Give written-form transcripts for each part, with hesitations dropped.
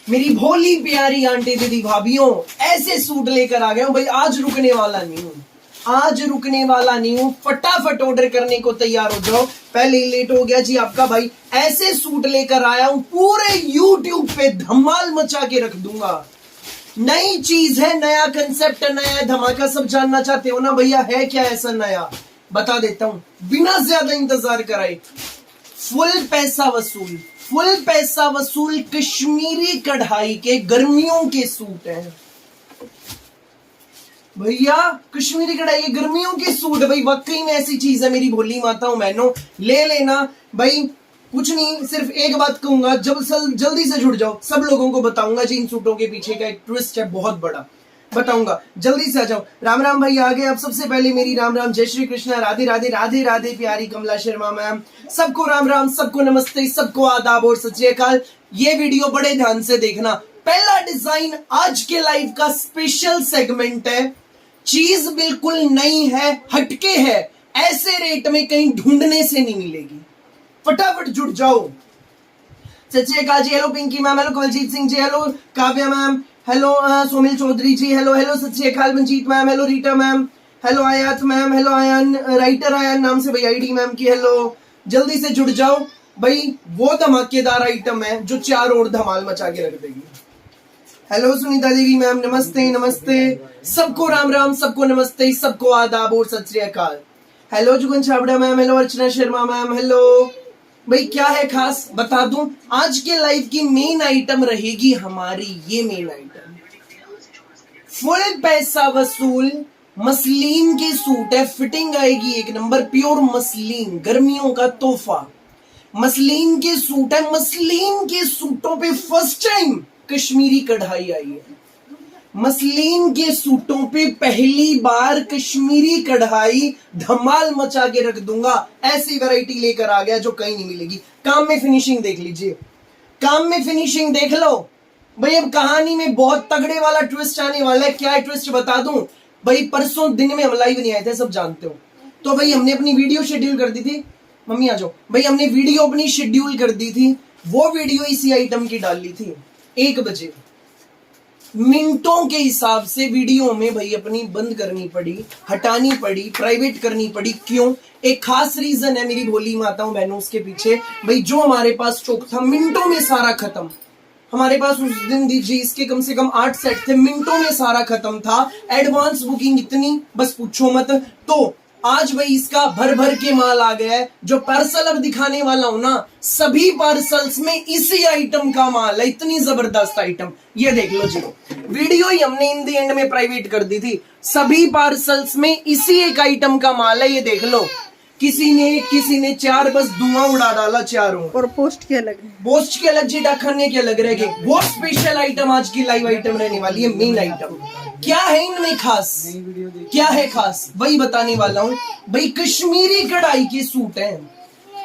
मेरी भोली प्यारी आंटी दीदी भाभीियों, ऐसे सूट लेकर आ गया हूं भाई। आज रुकने वाला नहीं हूं, आज रुकने वाला नहीं हूं। फटाफट ऑर्डर करने को तैयार हो जाओ, पहले ही लेट हो गया जी आपका भाई। ऐसे सूट लेकर आया हूं, पूरे यूट्यूब पे धमाल मचा के रख दूंगा। नई चीज है, नया कंसेप्ट, नया धमाका। सब जानना चाहते हो ना भैया, है क्या ऐसा नया? बता देता हूं बिना ज्यादा इंतजार कराए। फुल पैसा वसूल, फुल पैसा वसूल कश्मीरी कढ़ाई के गर्मियों के सूट हैं भैया। कश्मीरी कढ़ाई के गर्मियों के सूट भाई, वाकई में ऐसी चीज है मेरी भोली माताओं बहनों, ले लेना भाई। कुछ नहीं, सिर्फ एक बात कहूंगा, जल्दी से जुड़ जाओ। सब लोगों को बताऊंगा जी इन सूटों के पीछे का एक ट्विस्ट है बहुत बड़ा, बताऊंगा। जल्दी से आ जाओ। राम राम भाई आ गए आप। सबसे पहले मेरी राम राम, जय श्री कृष्णा, राधे राधे राधे राधे। प्यारी कमला शर्मा मैम, सबको राम राम, सबको नमस्ते, सबको आदाब और सत श्री अकाल। ये वीडियो बड़े ध्यान से देखना। पहला डिजाइन आज के लाइव का स्पेशल सेगमेंट है। चीज बिल्कुल नई है, हटके है, ऐसे रेट में कहीं ढूंढने से नहीं मिलेगी। फटाफट जुड़ जाओ। Sat Sri Akal ji, hello Pinky ma'am, hello Kawaljeet Singh ji, hello Kavya ma'am, hello Somil Chaudhary ji, hello hello Sat Sri Akal Manjeet ma'am, hello Rita ma'am, hello Aayat ma'am, hello Ayan, writer Ayan नाम से भाई आईडी मैम की हेलो। जल्दी से जुड़ जाओ भाई, वो धमाकेदार आइटम है जो चार और धमाल मचा के रख देगी। हेलो सुनीता देवी मैम, नमस्ते नमस्ते, सबको राम राम, सबको नमस्ते, सबको आदाब और सत श्री अकाल। Hello Jugan Chhabra ma'am, hello Archana Sharma ma'am, hello भाई। क्या है खास बता दूं, आज के लाइव की मेन आइटम रहेगी हमारी ये मेन आइटम, फुल पैसा वसूल मसलिन के सूट है। फिटिंग आएगी एक नंबर, प्योर मसलिन, गर्मियों का तोहफा। मसलिन के सूट है, मसलिन के सूटों पे फर्स्ट टाइम कश्मीरी कढ़ाई आई है। मसलिन के सूटों पे पहली बार कश्मीरी कढ़ाई, धमाल मचा के रख दूंगा। ऐसी वैरायटी लेकर आ गया जो कहीं नहीं मिलेगी। काम में फिनिशिंग देख लीजिए, काम में फिनिशिंग देख लो भाई। अब कहानी में बहुत तगड़े वाला ट्विस्ट आने वाला है। क्या है ट्विस्ट बता दूं भाई। परसों दिन में हम लाइव नहीं आए थे, सब जानते हो। तो भाई हमने अपनी वीडियो शेड्यूल कर दी थी, मम्मी आ जाओ भाई, हमने वीडियो अपनी शेड्यूल कर दी थी। वो वीडियो इसी आइटम की डाली थी 1 बजे। मिनटों के हिसाब से वीडियो में भाई अपनी बंद करनी पड़ी, हटानी पड़ी, प्राइवेट करनी पड़ी। क्यों? एक खास रीजन है मेरी भोली माताओं बहनों उसके पीछे भाई। जो हमारे पास स्टॉक था मिनटों में सारा खत्म। हमारे पास उस दिन दीजिए इसके कम से कम 8 सेट थे, मिनटों में सारा खत्म था। एडवांस बुकिंग इतनी बस पूछो मत। तो आज भाई इसका भर भर के माल आ गया है। जो पार्सल अब दिखाने वाला हूं ना, सभी पार्सल्स में इसी आइटम का माल है। इतनी जबरदस्त आइटम, ये देख लो जी। वीडियो ही हमने इन दी एंड में प्राइवेट कर दी थी। सभी पार्सल्स में इसी एक आइटम का माल है, ये देख लो। किसी ने 4 बस धुआं उड़ा डाला चारों। और पोस्ट के अलग, पोस्ट के अलग जी, डाकखाने के अलग रह गए। बहुत स्पेशल आइटम आज की लाइव आइटम रहने वाली है, मेन आइटम। क्या है इनमें खास, क्या है खास वही बताने वाला हूं भाई। कश्मीरी कढ़ाई के सूट हैं,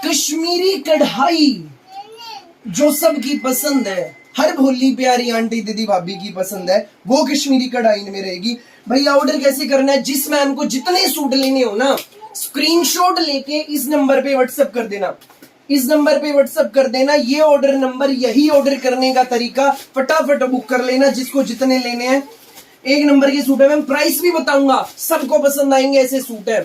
कश्मीरी कढ़ाई जो सबकी पसंद है, हर भोली प्यारी आंटी दीदी भाभी की पसंद है, वो कश्मीरी कढ़ाई में रहेगी भाई। ऑर्डर कैसे करना है? जिस मैम को जितने सूट लेने हो ना, स्क्रीनशॉट लेके इस नंबर पे व्हाट्सएप कर देना, इस नंबर पे व्हाट्सएप कर देना। ये ऑर्डर नंबर, यही ऑर्डर करने का तरीका। फटाफट बुक कर लेना जिसको जितने लेने हैं। 1 नंबर के सूट है मैम, प्राइस भी बताऊंगा, सबको पसंद आएंगे ऐसे सूट है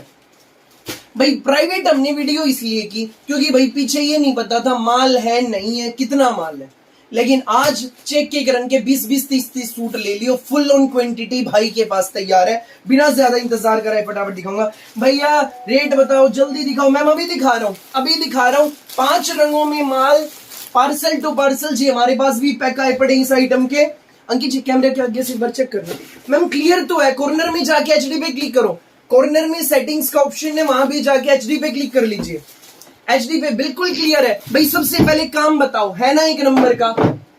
भाई। प्राइवेट हमने वीडियो इसलिए की क्योंकि भाई पीछे ये नहीं पता था माल है नहीं है, कितना माल है। लेकिन आज चेक के करन के 20-20, 30-30 सूट ले लियो। फुल ऑन क्वांटिटी भाई के पास तैयार है, बिना ज्यादा इंतजार कराए फटाफट दिखाऊंगा। भैया रेट बताओ, जल्दी दिखाओ। मैम अभी दिखा रहा हूँ, अभी दिखा रहा हूँ। 5 रंगों में माल, पार्सल टू पार्सल जी हमारे पास भी पैक आए पड़े इस आइटम के। अंकित जी कैमरे के आगे से एक बार चेक कर लो मैम, क्लियर तो है। कॉर्नर में जाके एचडी पे क्लिक करो, कॉर्नर में सेटिंग्स का ऑप्शन है, वहां भी जाके एचडी पे क्लिक कर लीजिए। एचडी पे बिल्कुल क्लियर है भाई। सबसे पहले काम बताओ, है ना 1 नंबर का।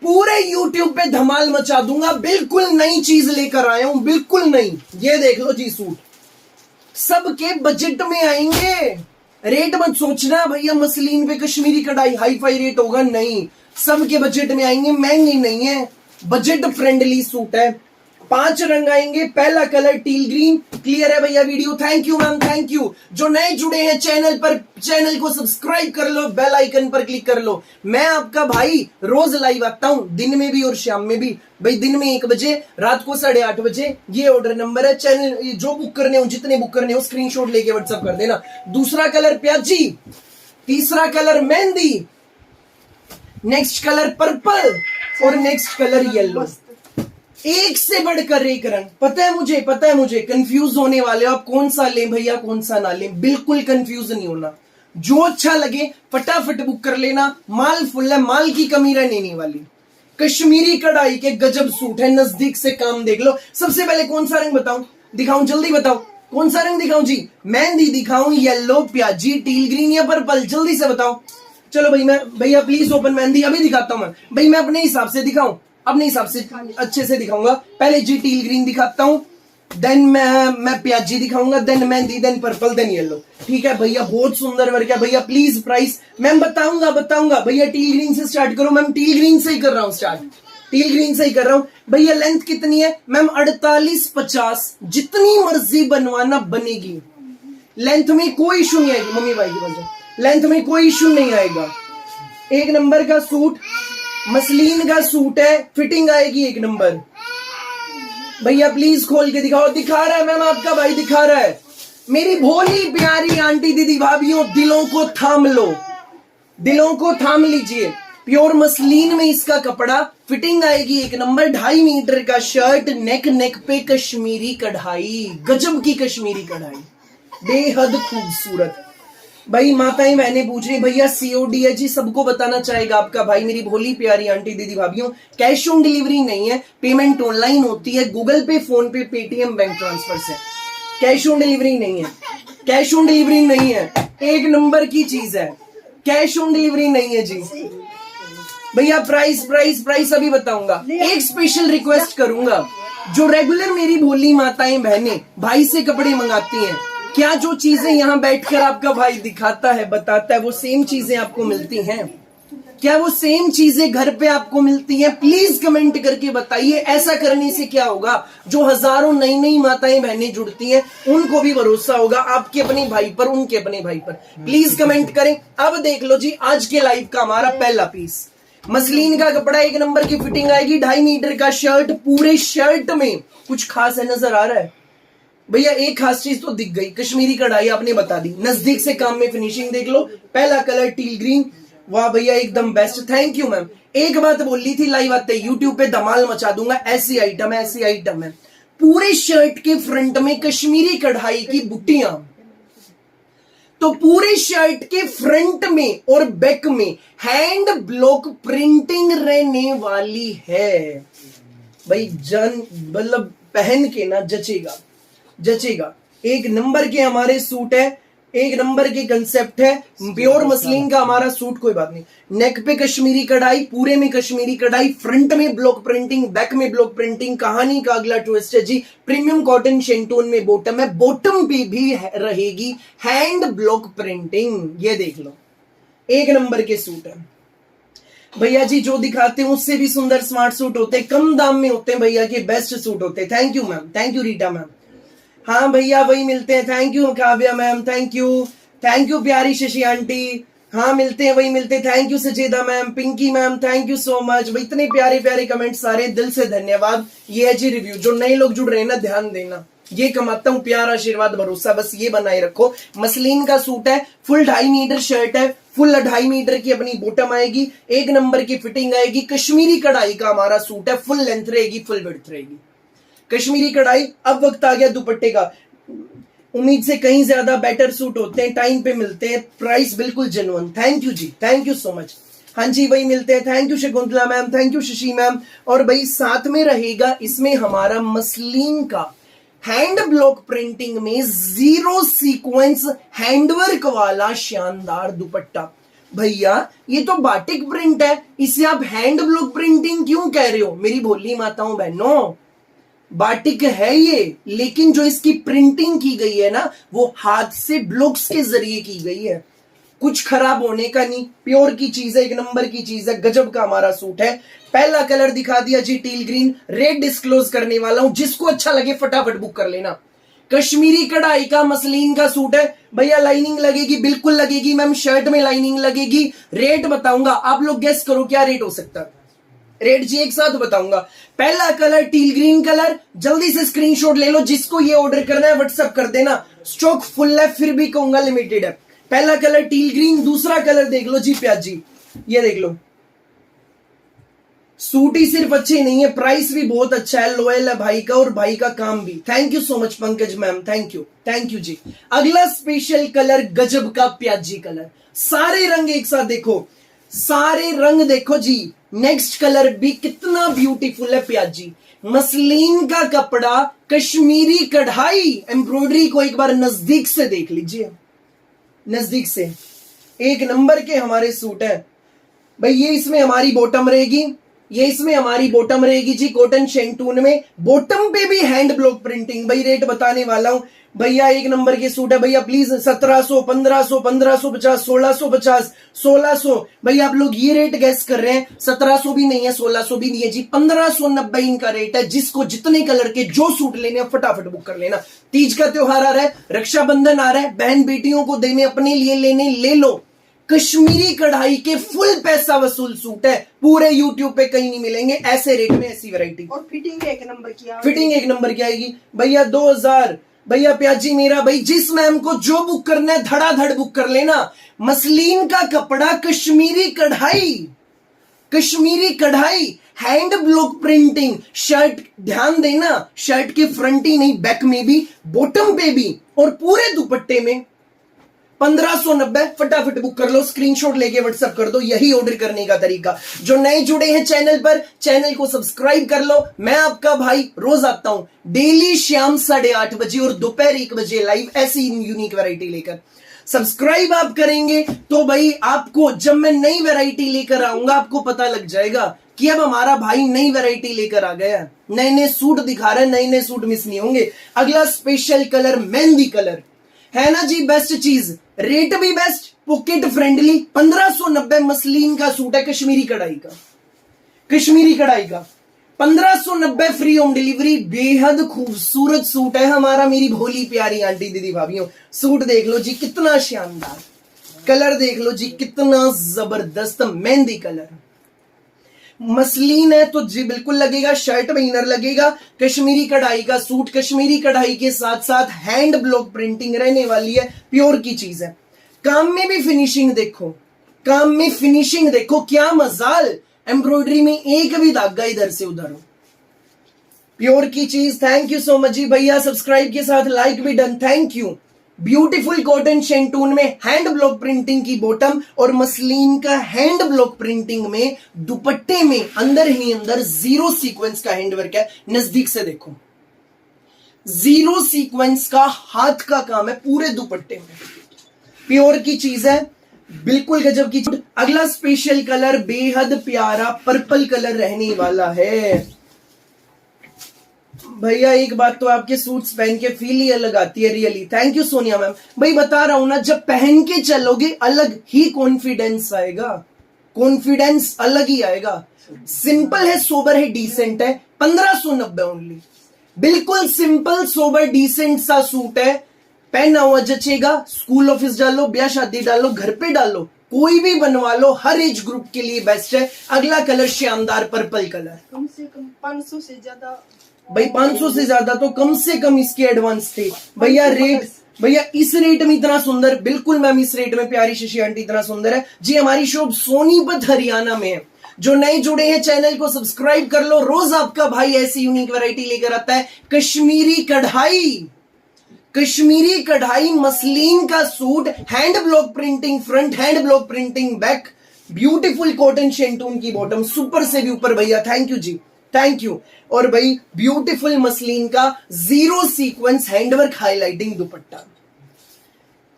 पूरे यूट्यूब पे धमाल मचा दूंगा। बिल्कुल नई चीज लेकर आया हूं, बिल्कुल नई। ये देख लो जी सूट, सबके बजट में आएंगे। रेट मत सोचना भैया मसलिन पे कश्मीरी कढ़ाई हाई फाई रेट होगा, नहीं। सबके बजट में आएंगे, महंगे नहीं है, बजट फ्रेंडली सूट है। 5 रंग आएंगे। पहला कलर टील ग्रीन। क्लियर है भैया video? Thank you ma'am, thank you. जो नए जुड़े हैं चैनल पर, चैनल को सब्सक्राइब कर लो, बेल आइकन पर क्लिक कर लो। मैं आपका भाई रोज लाइव आता हूं, दिन में भी और शाम में भी। भाई दिन में 1 बजे, रात को 8:30 बजे। ये ऑर्डर नंबर है। चैनल जो बुक करने हो, जितने बुक करने हो, स्क्रीनशॉट लेके व्हाट्सएप कर देना। दूसरा कलर प्याजी, तीसरा colour mehndi, next colour purple और नेक्स्ट कलर येलो। एक से बढ़कर एक रंग। पता है मुझे कंफ्यूज होने वाले हो आप, कौन सा लें भैया कौन सा ना लें। बिल्कुल कंफ्यूज नहीं होना, जो अच्छा लगे फटाफट बुक कर लेना। माल फुल है, माल की कमी रहने नहीं वाली। कश्मीरी कढ़ाई के गजब सूट है, नजदीक से काम देख लो। सबसे पहले कौन सा रंग बताऊं, दिखाऊं, जल्दी बताओ कौन सा रंग दिखाऊं जी। मेहंदी दिखाऊं, येलो, प्याजी, टील ग्रीन या पर्पल, जल्दी से बताओ। चलो भाई, मैं भैया प्लीज ओपन मेहंदी अभी दिखाता हूं। मैं भाई मैं अपने हिसाब से दिखाऊं, अपने हिसाब से अच्छे से दिखाऊंगा। पहले जी टील ग्रीन दिखाता हूं, देन मैं प्याजी दिखाऊंगा, देन मेहंदी, देन पर्पल, देन येलो। ठीक है भैया, बहुत सुंदर वर्क है भैया। प्लीज प्राइस मैम बताऊंगा भैया। टील ग्रीन से स्टार्ट करो मैम, टील ग्रीन से ही कर रहा हूं स्टार्ट, टील ग्रीन से ही कर रहा हूं भैया। लेंथ कितनी है मैम? 48-50, जितनी मर्जी बनवाना बनेगी। लेंथ में कोई इशू नहीं आएगी, मम्मी भाई की वजह, लेंथ में कोई इशू नहीं आएगा। 1 नंबर का सूट, मसलिन का सूट है, फिटिंग आएगी 1 नंबर। भैया प्लीज खोल के दिखाओ। दिखा रहा है मैम, आपका भाई दिखा रहा है। मेरी भोली प्यारी आंटी दीदी भाभीियों, दिलों को थाम लो, दिलों को थाम लीजिए। प्योर मसलिन में इसका कपड़ा, फिटिंग आएगी 1 नंबर। 2.5 मीटर का शर्ट, नेक पे कश्मीरी कढ़ाई, गजब की कश्मीरी कढ़ाई, बेहद खूबसूरत। भाई माताएं बहनें पूछ रही भैया सीओडी है जी, सबको बताना चाहेगा आपका भाई। मेरी भोली प्यारी आंटी दीदी भाभीियों, कैश ऑन डिलीवरी नहीं है, पेमेंट ऑनलाइन होती है, गूगल पे, फोन पे, पेटीएम, बैंक ट्रांसफर से। कैश ऑन डिलीवरी नहीं है, कैश ऑन डिलीवरी नहीं है। 1 नंबर की चीज है, कैश ऑन डिलीवरी नहीं है जी। भैया प्राइस अभी बताऊंगा। एक स्पेशल रिक्वेस्ट करूंगा, जो रेगुलर मेरी भोली माताएं बहनें भाई से कपड़े मंगाती हैं, क्या जो चीजें यहाँ बैठकर आपका भाई दिखाता है, बताता है, वो सेम चीजें आपको मिलती हैं? क्या वो सेम चीजें घर पे आपको मिलती हैं? प्लीज कमेंट करके बताइए। ऐसा करने से क्या होगा, जो हजारों नई माताएं बहनें जुड़ती हैं, उनको भी भरोसा होगा आपके अपने भाई पर, उनके अपने भाई पर। प्लीज कमेंट करें। अब देख लो जी, आज के लाइव का हमारा पहला पीस, मसलिन का कपड़ा, 1 नंबर की फिटिंग आएगी, 2.5 मीटर का शर्ट। पूरे शर्ट में कुछ खास है, नजर आ रहा है भैया? एक खास चीज तो दिख गई, कश्मीरी कढ़ाई आपने बता दी। नजदीक से काम में फिनिशिंग देख लो। पहला कलर टील ग्रीन, वाह भैया एकदम बेस्ट, थैंक यू मैम। एक बात बोल ली थी लाइव आते, यूट्यूब पे धमाल मचा दूंगा। ऐसी आइटम है, ऐसी आइटम है। पूरे शर्ट के फ्रंट में कश्मीरी कढ़ाई की बुट्टियां, तो पूरे शर्ट के फ्रंट में और बैक में हैंड ब्लॉक प्रिंटिंग रहने वाली है भाई। जन मतलब पहन के ना जचेगा, जचेगा। 1 नंबर के हमारे सूट है, 1 नंबर के कंसेप्ट है। प्योर मसलिन का हमारा सूट, कोई बात नहीं। नेक पे कश्मीरी कढ़ाई, पूरे में कश्मीरी कढ़ाई, फ्रंट में ब्लॉक प्रिंटिंग, बैक में ब्लॉक प्रिंटिंग। कहानी का अगला ट्विस्ट है जी, प्रीमियम कॉटन शेंटून में बॉटम है, बॉटम पे भी रहेगी हैंड ब्लॉक प्रिंटिंग। ये देख लो, 1 नंबर के सूट है भैया जी। जो दिखाते हैं उससे भी सुंदर स्मार्ट सूट होते हैं, कम दाम में होते हैं भैया के, बेस्ट सूट होते हैं। Thank you ma'am, thank you Rita ma'am. हाँ भैया वही मिलते हैं, thank you Kavya ma'am, thank you प्यारी शशि आंटी। हाँ मिलते हैं, वही मिलते हैं। Thank you Sacheda ma'am, Pinky ma'am, thank you so much. भाई इतने प्यारे प्यारे कमेंट, सारे दिल से धन्यवाद। ये है जी रिव्यू। जो नए लोग जुड़ रहे हैं ना, ध्यान देना, ये कमाता हूँ प्यार, आशीर्वाद, भरोसा, बस ये बनाए रखो। मसलिन का सूट है, फुल 2.5 मीटर शर्ट है, फुल 2.5 मीटर की अपनी बॉटम आएगी, 1 नंबर की फिटिंग आएगी। कश्मीरी कढ़ाई का हमारा सूट है, फुल लेंथ रहेगी, फुल विड्थ रहेगी कश्मीरी कढ़ाई। अब वक्त आ गया दुपट्टे का। उम्मीद से कहीं ज्यादा बेटर सूट होते हैं, टाइम पे मिलते हैं, प्राइस बिल्कुल genuine. Thank you ji, thank you so much. हाँ जी वही मिलते हैं। Thank you Shakuntala ma'am, thank you Shashi ma'am. और भाई साथ में रहेगा इसमें हमारा मसलिन का हैंड ब्लॉक प्रिंटिंग में 0 सीक्वेंस हैंडवर्क वाला शानदार दुपट्टा। भैया ये तो बाटिक प्रिंट है, इसे आप हैंड ब्लॉक प्रिंटिंग क्यों कह रहे हो? मेरी भोली माताओं बहनों, बाटिक है ये, लेकिन जो इसकी प्रिंटिंग की गई है ना, वो हाथ से ब्लॉक्स के जरिए की गई है। कुछ खराब होने का नहीं, प्योर की चीज है, एक नंबर की चीज है, गजब का हमारा सूट है। पहला कलर दिखा दिया जी टील ग्रीन, रेट डिस्क्लोज करने वाला हूं, जिसको अच्छा लगे फटाफट बुक कर लेना। कश्मीरी कढ़ाई का मसलिन का सूट है भैया, लाइनिंग लगेगी, बिल्कुल लगेगी मैम, शर्ट में लाइनिंग लगेगी। रेट बताऊंगा, आप लोग गेस करो क्या रेट हो सकता है। रेट जी एक साथ बताऊंगा। पहला कलर टील ग्रीन कलर, जल्दी से स्क्रीनशॉट ले लो, जिसको ये ऑर्डर करना है व्हाट्सएप कर देना, स्टॉक फुल है, फिर भी कहूंगा लिमिटेड है। पहला कलर टील ग्रीन, दूसरा कलर देख लो जी प्याजी, ये देख लो। सूट ही सिर्फ अच्छे नहीं है, प्राइस भी बहुत अच्छा है, लॉयल है भाई का, और भाई का काम भी। Thank you so much Pankaj ma'am, thank you ji. अगला स्पेशल कलर गजब का प्याजी कलर, सारे रंग एक साथ देखो, सारे रंग देखो जी। नेक्स्ट कलर भी कितना ब्यूटीफुल है प्याजी, मसलिन का कपड़ा, कश्मीरी कढ़ाई, एम्ब्रॉयडरी को एक बार नजदीक से देख लीजिए, नजदीक से, एक नंबर के हमारे सूट है भाई। ये इसमें हमारी बॉटम रहेगी, ये इसमें हमारी बॉटम रहेगी जी, कॉटन शेंटून में, बॉटम पे भी हैंड ब्लॉक प्रिंटिंग। भाई रेट बताने वाला हूं भैया, एक नंबर के सूट है भैया, प्लीज 1700, 1500, 1550, 1650, 1600। भाई आप लोग ये रेट गैस कर रहे हैं, 1700 भी नहीं है, 1600 भी नहीं है जी, 1590 इनका रेट है। जिसको जितने कलर के जो सूट लेने हैं फटाफट बुक कर लेना। तीज का त्योहार आ रहा है, रक्षाबंधन आ रहा है, बहन बेटियों को देने, अपने लिए लेने, ले लो। कश्मीरी कढ़ाई के फुल पैसा वसूल सूट है, पूरे यूट्यूब पे कहीं नहीं मिलेंगे ऐसे रेट में, ऐसी वैरायटी। और फिटिंग एक नंबर की, फिटिंग एक नंबर की आएगी भैया। 2000 भैया प्याजी मेरा भाई, जिस मैम को जो बुक करना है धड़ाधड़ बुक कर लेना। मसलिन का कपड़ा, कश्मीरी कढ़ाई, कश्मीरी कढ़ाई, हैंड ब्लॉक प्रिंटिंग, शर्ट ध्यान देना, शर्ट के फ्रंट ही नहीं बैक में भी, बॉटम पे भी, और पूरे दुपट्टे में 1590। फटाफट बुक कर लो, स्क्रीनशॉट लेके व्हाट्सएप कर दो, यही ऑर्डर करने का तरीका। जो नए जुड़े हैं चैनल पर, चैनल को सब्सक्राइब कर लो। मैं आपका भाई रोज आता हूं डेली शाम 8:30 बजे और दोपहर 1 बजे लाइव, ऐसी यूनिक वैरायटी लेकर। सब्सक्राइब आप करेंगे तो भाई आपको जब मैं नई वैरायटी लेकर आऊंगा आपको पता लग जाएगा कि अब हमारा भाई नई वैरायटी लेकर आ गया, नए नए सूट दिखा रहे हैं, नए नए सूट मिस नहीं होंगे। अगला स्पेशल कलर मेहंदी कलर है ना जी, बेस्ट चीज, रेट भी बेस्ट, पॉकेट फ्रेंडली। 1590 मसलिन का सूट है, कश्मीरी कढ़ाई का, कश्मीरी कढ़ाई का 1590, फ्री होम डिलीवरी। बेहद खूबसूरत सूट है हमारा, मेरी भोली प्यारी आंटी दीदी भाभीओं। सूट देख लो जी कितना शानदार, कलर देख लो जी कितना जबरदस्त, मेहंदी कलर, मसलिन है तो जी बिल्कुल लगेगा, शर्ट में इनर लगेगा। कश्मीरी कढ़ाई का सूट, कश्मीरी कढ़ाई के साथ साथ हैंड ब्लॉक प्रिंटिंग रहने वाली है, प्योर की चीज है। काम में भी फिनिशिंग देखो, काम में फिनिशिंग देखो, क्या मजाल, एम्ब्रॉयडरी में एक भी धागा इधर से उधर हो, प्योर की चीज। Thank you so much ji भैया, सब्सक्राइब के साथ लाइक भी done, thank you. Beautiful cotton शेंटून में हैंड ब्लॉक प्रिंटिंग की बॉटम, और मसलिन का हैंड ब्लॉक प्रिंटिंग में दुपट्टे में अंदर ही अंदर जीरो सीक्वेंस का हैंडवर्क है, नजदीक से देखो, जीरो सीक्वेंस का हाथ का काम है पूरे दुपट्टे में, प्योर की चीज है, बिल्कुल गजब की चीज। अगला स्पेशल कलर बेहद प्यारा पर्पल कलर रहने वाला है भैया। एक बात तो आपके सूट्स पहन के फील ही अलग आती है, really. Thank you Sonia ma'am. भाई बता रहा हूं ना, जब पहन के चलोगे अलग ही कॉन्फिडेंस आएगा, कॉन्फिडेंस अलग ही आएगा। सिंपल है, सोबर है, डिसेंट है, 1590 ओनली, बिल्कुल सिंपल सोबर डिसेंट सा सूट है, पहना हुआ जचेगा। स्कूल ऑफिस डालो, ब्याह शादी डालो, घर पे डालो, कोई भी बनवा लो, हर एज ग्रुप के लिए बेस्ट है। अगला कलर शानदार पर्पल कलर, कम से कम 500 से ज्यादा भाई, 500 से ज्यादा तो कम से कम इसके एडवांस थे भैया। रेट भैया इस रेट में इतना सुंदर, बिल्कुल मैम इस रेट में प्यारी शशि आंटी इतना सुंदर है जी। हमारी शॉप सोनीपत हरियाणा में है। जो नए जुड़े हैं चैनल को सब्सक्राइब कर लो, रोज आपका भाई ऐसी यूनिक वैरायटी लेकर आता है। कश्मीरी कढ़ाई, कश्मीरी कढ़ाई मसलिन का suit, hand block printing front, hand block printing back, beautiful cotton शेंटून की बॉटम, सुपर से भी ऊपर भैया, thank you ji, thank you. और भाई ब्यूटीफुल मसलिन का zero sequence handwork highlighting dupatta,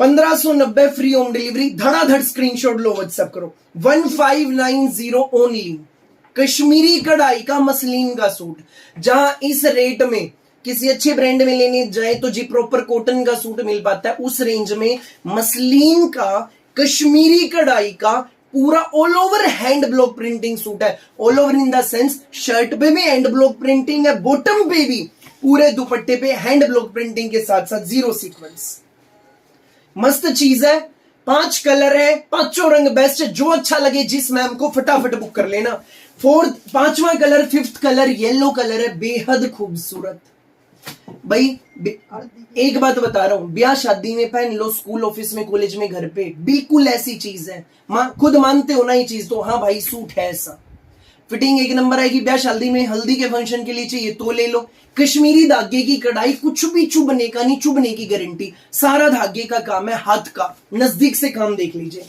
1590, free home delivery. धड़ाधड़ स्क्रीनशॉट लो, व्हाट्सएप करो, 1590 ओनली। कश्मीरी कढ़ाई का मसलिन का सूट, जहां इस रेट में किसी अच्छे ब्रांड में लेने जाए तो जी प्रॉपर कॉटन का सूट मिल पाता है, उस रेंज में मसलिन का कश्मीरी कढ़ाई का पूरा all over hand block printing suit है। All over in the sense shirt पे भी हैंड ब्लॉक प्रिंटिंग है, बॉटम पे भी, पूरे दुपट्टे पे हैंड ब्लॉक प्रिंटिंग के साथ साथ जीरो सीक्वेंस। मस्त चीज है। 5 कलर है, पांचों रंग बेस्ट है। जो अच्छा लगे जिस मैम को फटाफट बुक कर लेना। पांचवा colour, 5th colour yellow colour है, बेहद खूबसूरत। भाई एक बात बता रहा हूं, ब्याह शादी में पहन लो, स्कूल ऑफिस में कॉलेज में घर पे, बिल्कुल ऐसी चीज है। खुद मानते हो ना ये चीज, तो हाँ भाई सूट है ऐसा। फिटिंग एक नंबर आएगी। ब्याह शादी में हल्दी के फंक्शन के लिए चाहिए तो ले लो। कश्मीरी धागे की कढ़ाई, कुछ भी चुभने का नहीं, चुभने की गारंटी। सारा धागे का काम है, हाथ का, नजदीक से काम देख लीजिए।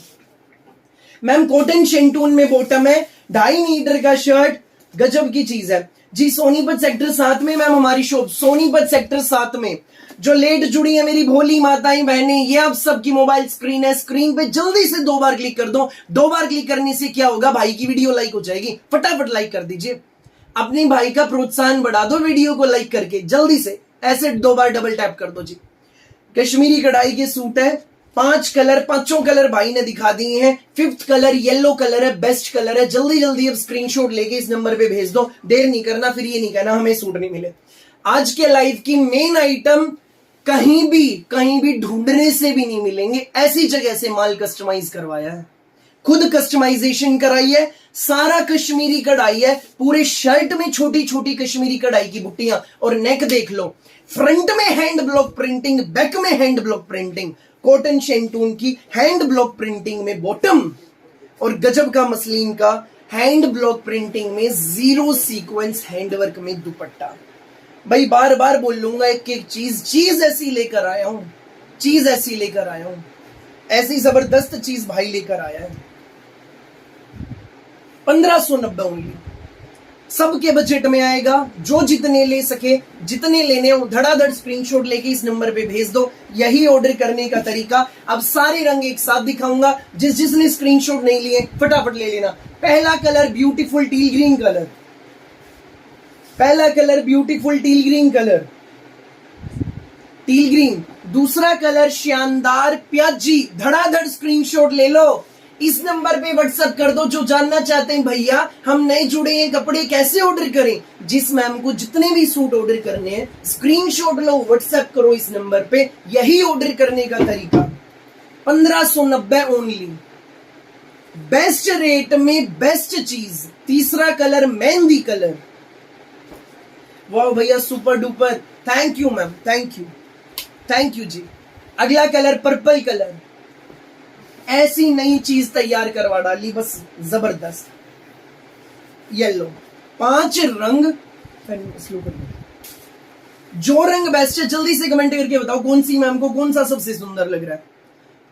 मैम कॉटन शेंटून में बॉटम है, 2.5 मीटर का शर्ट, गजब की चीज है जी। सोनीपत सेक्टर 7 में मैम हमारी शॉप, सोनीपत सेक्टर 7 में। जो लेट जुड़ी है मेरी भोली माताएं बहनें, ये आप सबकी मोबाइल स्क्रीन है, स्क्रीन पे जल्दी से 2 बार क्लिक कर दो। 2 बार क्लिक करने से क्या होगा, भाई की वीडियो लाइक हो जाएगी। फटाफट लाइक कर दीजिए, अपने भाई का प्रोत्साहन बढ़ा दो वीडियो को लाइक करके, जल्दी से ऐसे 2 बार डबल टैप कर दो जी। कश्मीरी कढ़ाई के सूट है, 5 कलर, पांचों कलर भाई ने दिखा दिए हैं। 5th कलर येलो कलर है, बेस्ट कलर है। जल्दी जल्दी अब स्क्रीनशॉट लेके इस नंबर पे भेज दो, देर नहीं करना, फिर ये नहीं कहना हमें सूट नहीं मिले। आज के लाइव की मेन आइटम कहीं भी ढूंढने से भी नहीं मिलेंगे, ऐसी जगह से माल कस्टमाइज करवाया है, खुद कस्टमाइजेशन कराई है। सारा कश्मीरी कढ़ाई है, पूरे शर्ट में छोटी छोटी कश्मीरी कढ़ाई की बुट्टियां, और नेक देख लो, फ्रंट में हैंड ब्लॉक प्रिंटिंग, बैक में हैंड ब्लॉक प्रिंटिंग, कॉटन शेंटून की हैंड ब्लॉक प्रिंटिंग में बॉटम, और गजब का मसलिन का हैंड ब्लॉक प्रिंटिंग में जीरो सीक्वेंस हैंडवर्क में दुपट्टा। भाई बार बार बोल लूंगा एक एक चीज ऐसी लेकर आया हूं, चीज ऐसी लेकर आया हूं, ऐसी जबरदस्त चीज भाई लेकर आया है। 1590 ओनली, सबके बजट में आएगा। जो जितने ले सके, जितने लेने हो, धड़ाधड़ स्क्रीनशॉट लेके इस नंबर पे भेज दो। यही ऑर्डर करने का तरीका। अब सारे रंग एक साथ दिखाऊंगा, जिसने स्क्रीनशॉट नहीं लिए फटाफट ले लेना। पहला colour beautiful teal green colour, पहला colour beautiful teal green colour, teal green. दूसरा कलर शानदार प्याजी, धड़ाधड़ स्क्रीनशॉट ले लो, इस नंबर पे व्हाट्सएप कर दो। जो जानना चाहते हैं भैया हम नए जुड़े हैं, कपड़े कैसे ऑर्डर करें, जिस मैम को जितने भी सूट ऑर्डर करने हैं स्क्रीनशॉट लो, व्हाट्सएप करो इस नंबर पे। यही ऑर्डर करने का तरीका। 1590 ओनली, बेस्ट रेट में बेस्ट चीज। तीसरा कलर मेहंदी कलर, वाह भैया super duper, thank you ma'am, thank you ji. अगला कलर पर्पल कलर, ऐसी नई चीज तैयार करवा डाली, बस जबरदस्त। येलो, 5 रंग, जो रंग बेस्ट है जल्दी से कमेंट करके बताओ कौन सी मैम को कौन सा सबसे सुंदर लग रहा है।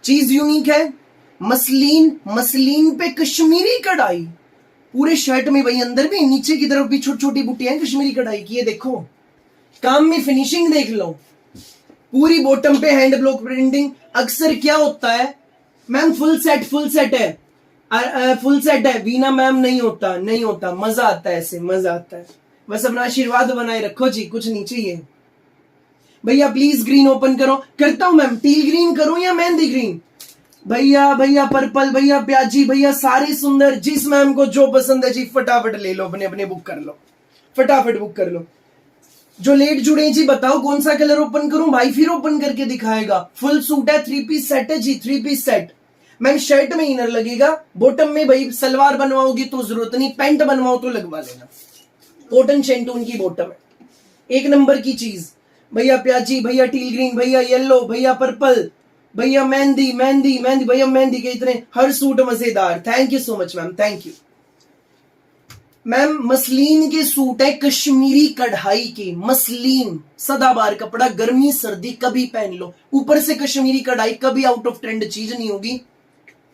चीज यूनिक है, मसलिन पे कश्मीरी कढ़ाई, पूरे शर्ट में भाई, अंदर भी नीचे की तरफ भी छोटी छोटी बुट्टियां कश्मीरी कढ़ाई की। ये देखो काम में फिनिशिंग देख लो, पूरी बॉटम पे हैंड ब्लॉक प्रिंटिंग। अक्सर क्या होता है मैम, फुल सेट है, फुल सेट है, वीना मैम नहीं होता, मजा आता है, ऐसे मजा आता है। बस अपना आशीर्वाद बनाए रखो जी, कुछ नहीं चाहिए। भैया प्लीज ग्रीन ओपन करो, करता हूं मैम। टील ग्रीन करूं या मेहंदी ग्रीन? भैया पर्पल, भैया प्याजी, भैया सारे सुंदर, जिस मैम को जो पसंद है जी फटाफट ले लो, अपने बुक कर लो, फटाफट बुक कर लो। जो लेट जुड़े जी बताओ कौन सा कलर ओपन करूं, भाई फिर ओपन करके दिखाएगा। फुल सूट है, 3 पीस सेट है जी, 3 पीस सेट। मैम शर्ट में इनर लगेगा, बॉटम में भाई सलवार बनवाओगी तो जरूरत नहीं, पैंट बनवाओ तो लगवा लेना। कॉटन शेंटून की बॉटम है, एक नंबर की चीज। भैया प्याजी, भैया टील ग्रीन, भैया येलो, भैया पर्पल, भैया मेहंदी, भैया मेहंदी के इतने, हर सूट मजेदार। Thank you so much ma'am, thank you ma'am. Muslin के सूट है, कश्मीरी कढ़ाई के, मसलिन सदाबार कपड़ा, गर्मी सर्दी कभी पहन लो। ऊपर से कश्मीरी कढ़ाई, कभी आउट ऑफ ट्रेंड चीज नहीं होगी।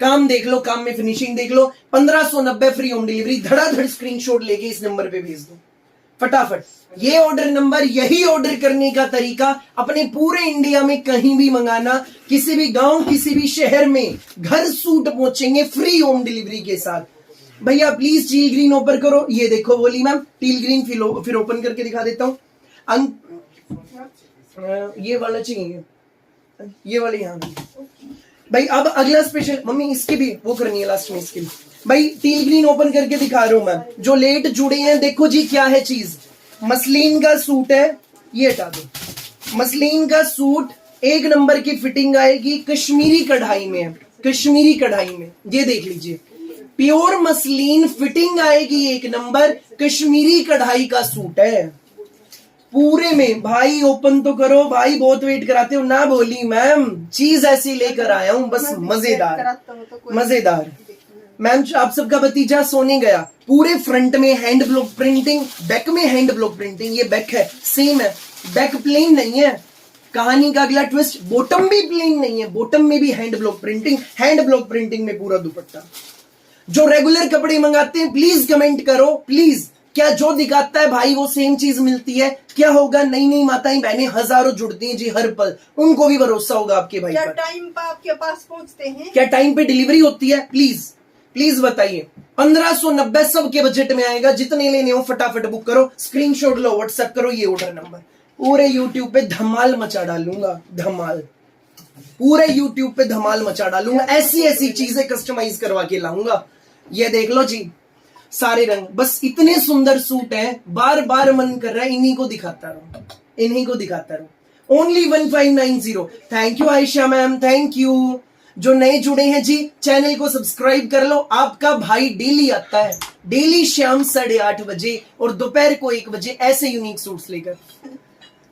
काम देख लो, काम में फिनिशिंग देख लो। 1590 फ्री होम डिलीवरी। धड़ाधड़ स्क्रीनशॉट लेके इस नंबर पे भेज दो फटाफट। ये ऑर्डर नंबर, यही ऑर्डर करने का तरीका। अपने पूरे इंडिया में कहीं भी मंगाना, किसी भी गांव, किसी भी शहर में घर सूट पहुंचेंगे फ्री होम डिलीवरी के साथ। भैया प्लीज टील ग्रीन ओपन करो। ये देखो बोली मैम, टील ग्रीन फिर ओपन करके दिखा देता हूँ। ये वाला चाहिए, ये वाले यहाँ भाई अब अगला स्पेशल, मम्मी इसकी भी वो करनी है लास्ट में, इसकी भी भाई टील ग्रीन ओपन करके दिखा रहा हूं मैं। जो लेट जुड़े हैं देखो जी क्या है चीज, मसलिन का सूट है, ये हटा दो। मसलिन का सूट एक नंबर की फिटिंग आएगी, कश्मीरी कढ़ाई में है, कश्मीरी कढ़ाई में, ये देख लीजिए प्योर मसलिन फिटिंग आएगी एक नंबर, कश्मीरी कढ़ाई का सूट है पूरे में। भाई ओपन तो करो भाई, बहुत वेट कराते हो ना। बोली मैम चीज ऐसी लेकर आया हूं बस मजेदार मजेदार। मैम आप सबका भतीजा सोने गया। पूरे फ्रंट में हैंड ब्लॉक प्रिंटिंग, बैक में हैंड ब्लॉक प्रिंटिंग, ये बैक है सेम है, बैक प्लेन नहीं है। कहानी का अगला ट्विस्ट, बॉटम भी प्लेन नहीं है, बॉटम में भी hand block printing, hand block printing में पूरा दुपट्टा। जो रेगुलर कपड़े मंगाते हैं प्लीज कमेंट करो प्लीज, क्या जो दिखाता है भाई वो सेम चीज मिलती है? क्या होगा, नई नई माताएं बहनें हजारों जुड़ती हैं जी हर पल, उनको भी भरोसा होगा आपके भाई क्या पर? टाइम पर आपके पास पहुंचते हैं? क्या टाइम पे डिलीवरी होती है? प्लीज प्लीज बताइए। 1590 सबके बजट में आएगा, जितने लेने हो फटाफट बुक करो, स्क्रीनशॉट लो, व्हाट्सएप करो ये ऑर्डर नंबर। पूरे यूट्यूब पे धमाल मचा डालूंगा, धमाल, पूरे यूट्यूब पे धमाल मचा डालूंगा, ऐसी ऐसी चीजें कस्टमाइज करवा के लाऊंगा। ये देख लो जी सारे रंग, बस इतने सुंदर सूट हैं, बार बार मन कर रहा है इन्हीं को दिखाता रहूं, इन्हीं को दिखाता रहूं। Only 1590। Thank you Ayesha ma'am, thank you. जो नए जुड़े हैं जी चैनल को सब्सक्राइब कर लो, आपका भाई डेली आता है, डेली शाम 8:30 बजे और दोपहर को 1 बजे ऐसे यूनिक सूट्स लेकर।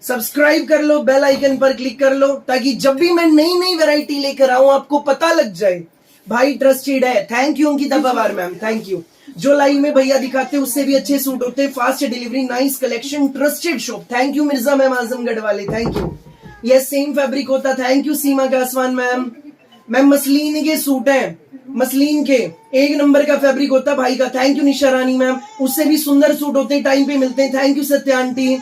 सब्सक्राइब कर लो, बेल आइकन पर क्लिक कर लो, ताकि जब भी मैं नई नई वैरायटी लेकर आऊं आपको पता लग जाए। भाई ट्रस्टेड है, thank you Ankita Pawar ma'am, thank you. जो लाइव में भैया दिखाते हैं उससे भी अच्छे सूट होते हैं, fast delivery, nice collection, trusted shop. Thank you Mirza ma'am Azamgarh वाले, थैंक यू। ये सेम फैब्रिक होता, thank you Seema Kaswan ma'am. Ma'am muslin के सूट हैं, मसलिन के एक नंबर का फैब्रिक होता भाई का, thank you Nisha Rani ma'am. उससे भी सुंदर सूट होते हैं, टाइम पे मिलते हैं, thank you Satya aunty.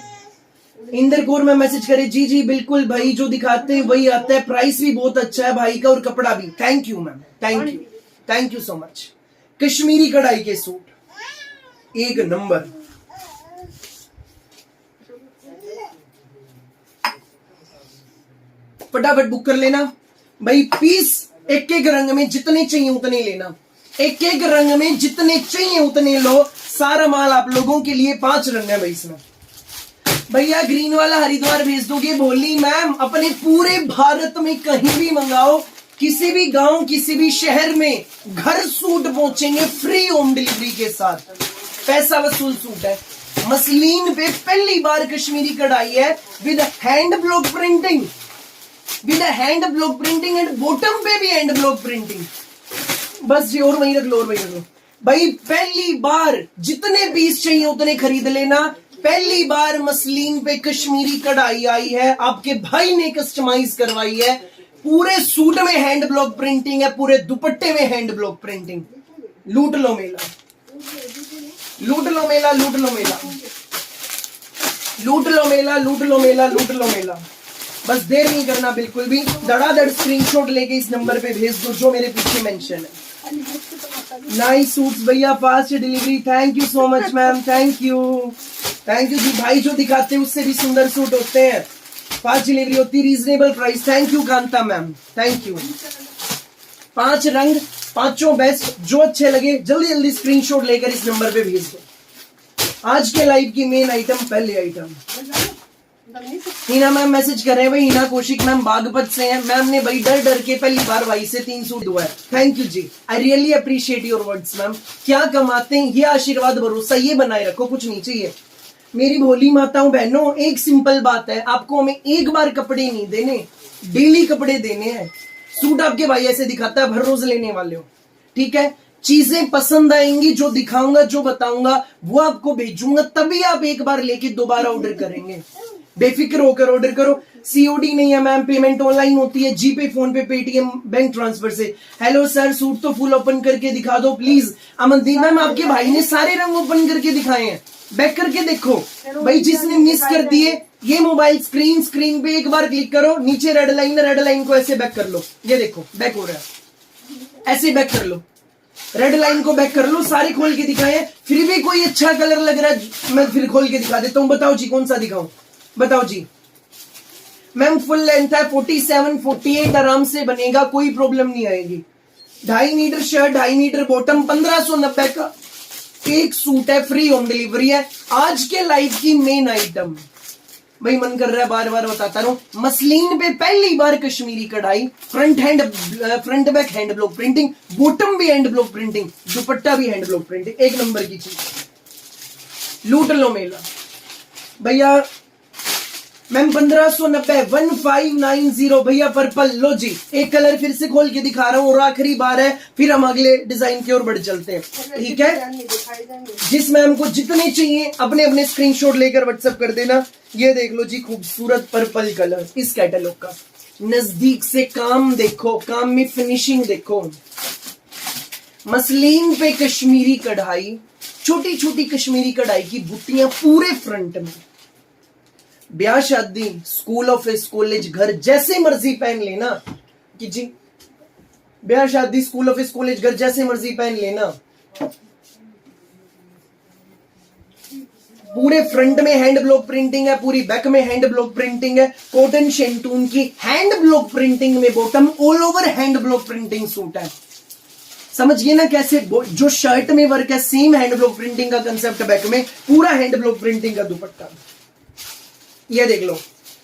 Inder Kaur में मैसेज करे, जी जी बिल्कुल भाई, जो दिखाते हैं वही आता है, प्राइस भी बहुत अच्छा है भाई का और कपड़ा भी। Thank you ma'am, thank you, thank you so much. Kashmiri कढ़ाई के सूट एक नंबर। फटाफट बुक कर लेना भाई, पीस एक एक रंग में जितने चाहिए उतने लेना, एक एक रंग में जितने चाहिए उतने लो। सारा माल आप लोगों के लिए, 5 रंग है भाई इसमें। भैया ग्रीन वाला हरिद्वार भेज दोगे? बोली मैम अपने पूरे भारत में कहीं भी मंगाओ, किसी भी गांव किसी भी शहर में घर सूट पहुंचेंगे फ्री होम डिलीवरी के साथ, पैसा वसूल सूट है। मसलिन पे पहली बार कश्मीरी कढ़ाई है with hand block printing, with hand block printing and bottom पे भी हैंड ब्लॉक प्रिंटिंग। बस जी और वहीं रख लो, और वहीं रख लो भाई। पहली बार जितने पीस चाहिए उतने खरीद लेना। पहली बार मसलिन पे कश्मीरी कढ़ाई आई है, आपके भाई ने कस्टमाइज करवाई है, पूरे सूट में हैंड ब्लॉक प्रिंटिंग है, पूरे दुपट्टे में हैंड ब्लॉक प्रिंटिंग। लूट लो मेला, लूट लो मेला, लूट लो मेला, लूट लो मेला, लूट लो मेला, लूट लो मेला। बस देर नहीं करना बिल्कुल भी, धड़ाधड़ स्क्रीनशॉट लेके इस नंबर पे भेज दो जो मेरे पीछे मेंशन है। नाइस सूट्स भैया, fast delivery, thank you so much ma'am, thank you, thank you ji. भाई जो दिखाते हैं उससे भी सुंदर सूट होते हैं, फास्ट डिलीवरी होती है, reasonable price. Thank you Kanta ma'am, thank you. 5 रंग, 5 बेस्ट, जो अच्छे लगे जल्दी जल्दी स्क्रीनशॉट लेकर इस नंबर पे भेज दो। आज के लाइव की मेन आइटम, पहले आइटम हिना मैम मैसेज कर रहे हैं भाई, हिना कौशिक मैम बागपत से हैं। मैम ने भाई डर डर के पहली बार भाई से 3 सूट हुआ है, थैंक यू जी, I really appreciate your words ma'am. क्या कमाते हैं, ये आशीर्वाद भरोसा ये बनाए रखो, कुछ नहीं चाहिए। मेरी भोली माताओं बहनों, एक सिंपल बात है, आपको हमें एक बार कपड़े नहीं देने, डेली कपड़े देने हैं। सूट आपके भाई ऐसे दिखाता है, हर रोज लेने वाले हो, ठीक है। चीजें पसंद आएंगी, जो दिखाऊंगा जो बताऊंगा वो आपको भेजूंगा, तभी आप एक बार लेके दोबारा ऑर्डर करेंगे। बेफिक्र होकर ऑर्डर करो। सीओडी नहीं है मैम, पेमेंट ऑनलाइन होती है, जीपे, फोन पे, पेटीएम, बैंक ट्रांसफर से। हेलो सर, सूट तो फुल ओपन करके दिखा दो प्लीज। अमनदीप मैम, आपके भाई ने सारे रंग ओपन करके दिखाए हैं, बैक करके देखो भाई। जिसने मिस कर दिए, ये मोबाइल स्क्रीन पे एक बार क्लिक करो, नीचे रेड लाइन को ऐसे बैक कर लो, ये देखो बैक हो रहा है, ऐसे बैक कर लो, रेड लाइन को बैक कर लो। सारे खोल के दिखाए हैं, फिर भी कोई अच्छा कलर लग रहा है मैं फिर खोल के दिखा देता हूं। बताओ जी कौन सा दिखाऊं, बताओ जी। मैम फुल लेंथ है 47 48 आराम से बनेगा, कोई प्रॉब्लम नहीं आएगी। 2.5 मीटर शर्ट, 2.5 मीटर बॉटम, 1590 का एक सूट है, फ्री होम डिलीवरी है। आज के लाइव की मेन आइटम, भाई मन कर रहा है बार बार बताता रहूं, मसलिन पे पहली बार कश्मीरी कढ़ाई, front back hand block printing, bottom भी हैंड ब्लॉक प्रिंटिंग, दुपट्टा भी हैंड ब्लॉक प्रिंटिंग, एक नंबर की चीज। लूट लो मेला भैया। मैम 1590 1590 भैया पर्पल। लो जी एक कलर फिर से खोल के दिखा रहा हूं और आखिरी बार है, फिर हम अगले डिजाइन की ओर बढ़ चलते हैं, ठीक है। जिस मैम को जितने चाहिए अपने अपने स्क्रीनशॉट लेकर व्हाट्सएप कर देना। ये देख लो जी खूबसूरत पर्पल कलर इस कैटलॉग का, नजदीक से काम देखो, काम में फिनिशिंग देखो। मसलिन पे कश्मीरी कढ़ाई, छोटी छोटी कश्मीरी कढ़ाई की बुट्टियां पूरे फ्रंट में। ब्याह शादी, स्कूल ऑफिस कॉलेज घर जैसे मर्जी पहन लेना कि जी, ब्याह शादी स्कूल ऑफिस कॉलेज घर जैसे मर्जी पहन लेना। पूरे फ्रंट में हैंड ब्लॉक प्रिंटिंग है, पूरी बैक में हैंड ब्लॉक प्रिंटिंग है, कॉटन शेंटून की हैंड ब्लॉक प्रिंटिंग में bottom, all over hand block printing suit है। समझिए ना कैसे जो शर्ट में वर्क है सेम हैंड ब्लॉक प्रिंटिंग का कंसेप्ट, बैक में पूरा हैंड ब्लॉक प्रिंटिंग का दुपट्टा। ये देख लो,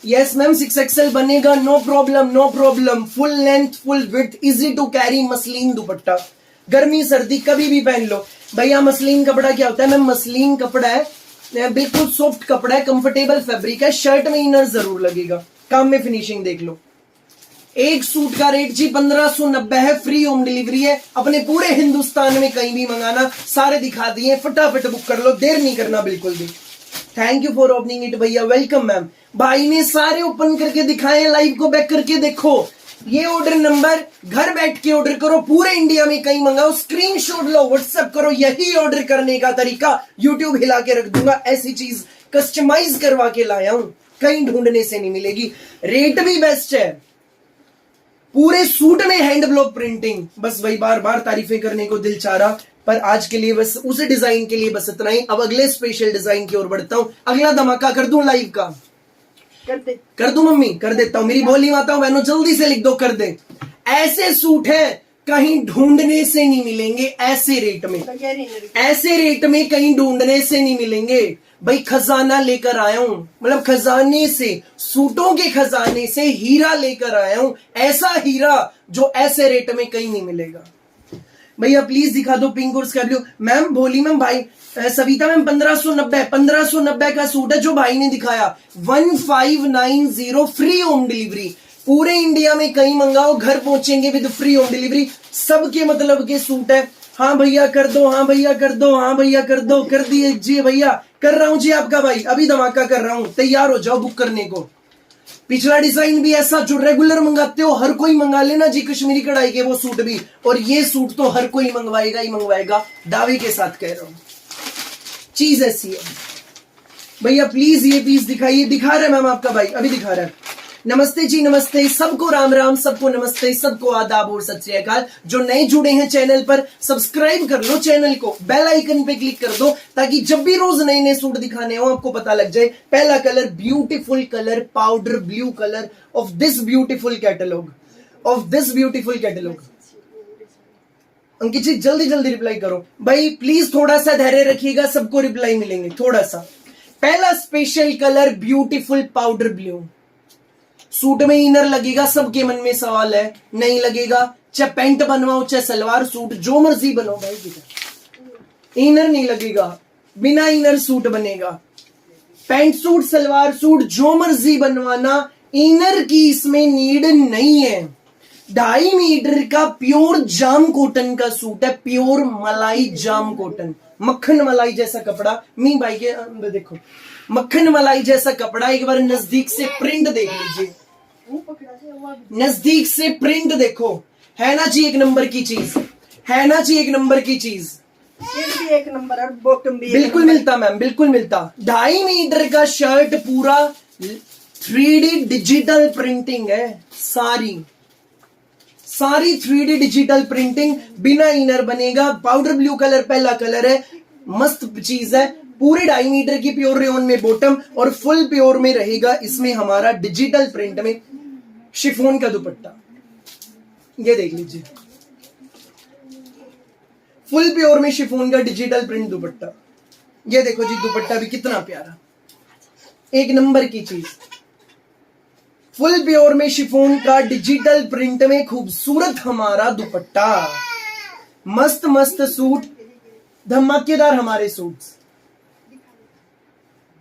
यस मैम 6XL बनेगा, no problem no problem. Full length full width, easy to carry muslin dupatta, गर्मी सर्दी कभी भी पहन लो भैया। मसलिन कपड़ा क्या होता है मैम? मसलिन कपड़ा है, बिल्कुल सॉफ्ट कपड़ा है, कंफर्टेबल फैब्रिक है, शर्ट में इनर जरूर लगेगा। काम में फिनिशिंग देख लो। एक सूट का रेट जी 1590 है, फ्री होम डिलीवरी है। अपने पूरे हिंदुस्तान में कहीं भी मंगाना, सारे दिखा दिए, फटाफट बुक कर लो, देर नहीं करना बिल्कुल भी। Thank you for opening it भैया, वेलकम मैम। भाई ने सारे ओपन करके दिखाए, लाइव को बैक करके देखो। ये ऑर्डर नंबर, घर बैठ के ऑर्डर करो, पूरे इंडिया में कहीं मंगाओ, स्क्रीनशॉट लो, व्हाट्सएप करो। यही ऑर्डर करने का तरीका, यूट्यूब हिला के रख दूंगा। ऐसी चीज कस्टमाइज करवा के लाया हूं, कहीं ढूंढने से नहीं मिलेगी। रेट भी बेस्ट है, पूरे सूट में हैंड ब्लॉक प्रिंटिंग। बस वही बार बार तारीफें करने को दिल चाह रहा, पर आज के लिए बस उस डिजाइन के लिए बस इतना ही। अब अगले स्पेशल डिजाइन की ओर बढ़ता हूं। अगला धमाका कर दूं लाइव का? कर दूं मम्मी? कर देता हूं। मेरी बोली माताओं बहनों जल्दी से लिख दो, कर दे। ऐसे सूट है कहीं ढूंढने से नहीं मिलेंगे, ऐसे रेट में, ऐसे रेट में कहीं ढूंढने से नहीं मिलेंगे भाई। खजाना लेकर आया हूं, मतलब खजाने से, सूटों के खजाने से हीरा लेकर आया हूं। ऐसा हीरा जो ऐसे रेट में कहीं नहीं मिलेगा। भैया प्लीज दिखा दो पिंक और स्काई ब्लू। मैम बोली मैम, भाई सविता मैम 1590 का सूट है जो भाई ने दिखाया, 1590 फ्री होम डिलीवरी। पूरे इंडिया में कहीं मंगाओ, घर पहुंचेंगे विद फ्री होम डिलीवरी। सबके मतलब के सूट है। हाँ भैया कर दो, हाँ भैया कर दो, हाँ भैया कर दो, कर दिए जी भैया। कर रहा हूं जी आपका भाई, अभी धमाका कर रहा हूं, तैयार हो जाओ बुक करने को। पिछला डिजाइन भी ऐसा जो रेगुलर मंगाते हो हर कोई मंगा लेना जी, कश्मीरी कढ़ाई के वो सूट भी। और ये सूट तो हर कोई मंगवाएगा ही मंगवाएगा, दावे के साथ कह रहा हूं, चीज ऐसी है। भैया प्लीज ये पीस दिखाइए। दिखा रहा है मैम आपका भाई, अभी दिखा रहा है। नमस्ते जी नमस्ते, सबको राम राम, सबको नमस्ते, सबको आदाब और सत श्री अकाल। जो नए जुड़े हैं चैनल पर, सब्सक्राइब कर लो चैनल को, बेल आइकन पे क्लिक कर दो, ताकि जब भी रोज नए नए सूट दिखाने हो आपको पता लग जाए। पहला colour, beautiful colour, powder blue colour of this beautiful catalogue, of this beautiful catalogue. Ankit ji जल्दी जल्दी रिप्लाई करो भाई, प्लीज थोड़ा सा धैर्य रखिएगा, सबको रिप्लाई मिलेंगे थोड़ा सा। पहला special colour beautiful powder blue, suit में इनर लगेगा। सबके मन में सवाल है, नहीं लगेगा, चाहे पैंट बनवाओ चाहे सलवार सूट, जो मर्जी बनाओ भाई, इनर नहीं लगेगा, बिना इनर सूट बनेगा। पैंट सूट सलवार सूट जो मर्जी बनवाना, इनर की इसमें नीड नहीं है। 2.5 मीटर का प्योर जाम कॉटन का सूट है, प्योर मलाई जाम कॉटन, मक्खन मलाई जैसा कपड़ा। मी भाई के देखो, मक्खन मलाई जैसा कपड़ा। एक बार नजदीक से प्रिंट देख लीजिए, नजदीक से प्रिंट देखो, है ना जी एक नंबर की चीज, है ना जी एक नंबर की चीज। भी एक नंबर और बॉटम भी बिल्कुल मिलता मैम, बिल्कुल मिलता। 2.5 मीटर का शर्ट, पूरा 3D डिजिटल प्रिंटिंग है, सारी 3D डिजिटल प्रिंटिंग, बिना इनर बनेगा। पाउडर ब्लू कलर पहला कलर है, मस्त चीज है। पूरे 2.5 मीटर की प्योर रेयॉन में बॉटम और फुल प्योर में रहेगा इसमें हमारा डिजिटल प्रिंट में शिफॉन का दुपट्टा। ये देख लीजिए, फुल प्योर में शिफॉन का डिजिटल प्रिंट दुपट्टा। ये देखो जी, दुपट्टा भी कितना प्यारा, एक नंबर की चीज। फुल प्योर में शिफॉन का डिजिटल प्रिंट में खूबसूरत हमारा दुपट्टा। मस्त मस्त सूट, धमाकेदार हमारे suits.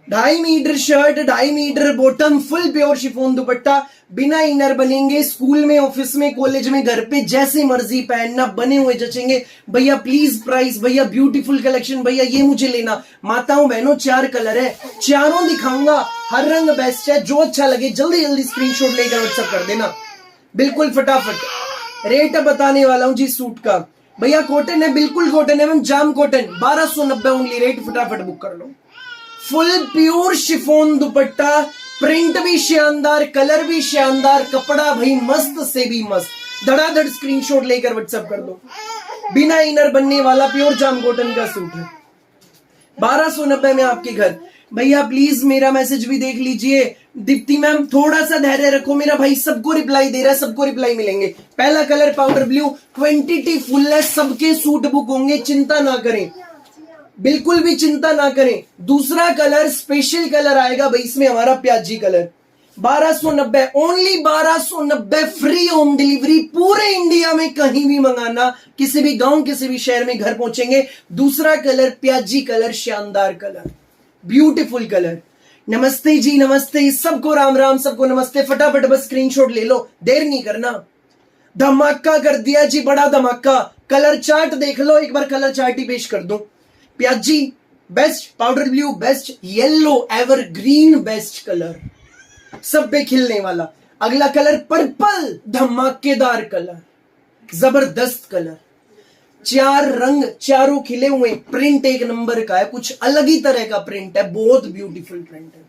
2.5 meter shirt, 2.5 meter bottom, full pure chiffon dupatta, बिना इनर बनेंगे। स्कूल में, ऑफिस में, कॉलेज में, घर पे जैसे मर्जी पहनना, बने हुए जचेंगे। भैया प्लीज प्राइस, भैया ब्यूटीफुल कलेक्शन, भैया ये मुझे लेना। माताओं बहनों 4 कलर है, चारों दिखाऊंगा, हर रंग बेस्ट है। जो अच्छा लगे जल्दी जल्दी स्क्रीनशॉट लेकर व्हाट्सएप कर देना, बिल्कुल फटाफट। रेट बताने वाला हूं जी सूट का। भैया कॉटन है, बिल्कुल कॉटन है मैम, जाम कॉटन, 1290 ओनली रेट, फटाफट बुक कर लो। Full pure chiffon dupatta, print भी शानदार, कलर भी शानदार, कपड़ा भाई मस्त से भी मस्त। धड़ाधड़ स्क्रीनशॉट लेकर व्हाट्सएप कर दो। बिना इनर बनने वाला प्योर जाम कॉटन का सूट है, 1290 में आपके घर। भैया प्लीज मेरा मैसेज भी देख लीजिए। दीप्ति मैम थोड़ा सा धैर्य रखो, मेरा भाई सबको रिप्लाई दे रहा है, सबको रिप्लाई मिलेंगे। पहला colour powder blue, quantity full है, सबके सूट बुक होंगे, चिंता ना करें, बिल्कुल भी चिंता ना करें। दूसरा कलर स्पेशल कलर आएगा भाई इसमें हमारा प्याजी colour, 1290 only, 1290 free home delivery. पूरे इंडिया में कहीं भी मंगाना, किसी भी गांव, किसी भी शहर में घर पहुंचेंगे। दूसरा कलर प्याजी कलर, शानदार कलर, ब्यूटीफुल कलर। नमस्ते जी, नमस्ते, सबको राम राम, सबको नमस्ते। फटाफट बस स्क्रीनशॉट ले लो, देर नहीं करना। धमाका कर दिया जी, बड़ा धमाका। कलर चार्ट देख लो एक बार, कलर चार्ट ही पेश कर दूं। प्याजी best, powder blue best, yellow evergreen best colour, सब पे खिलने वाला। अगला कलर पर्पल, धमाकेदार कलर, जबरदस्त कलर। 4 रंग, चारों खिले हुए, प्रिंट एक नंबर का है, कुछ अलग ही तरह का प्रिंट है, बहुत ब्यूटीफुल प्रिंट है।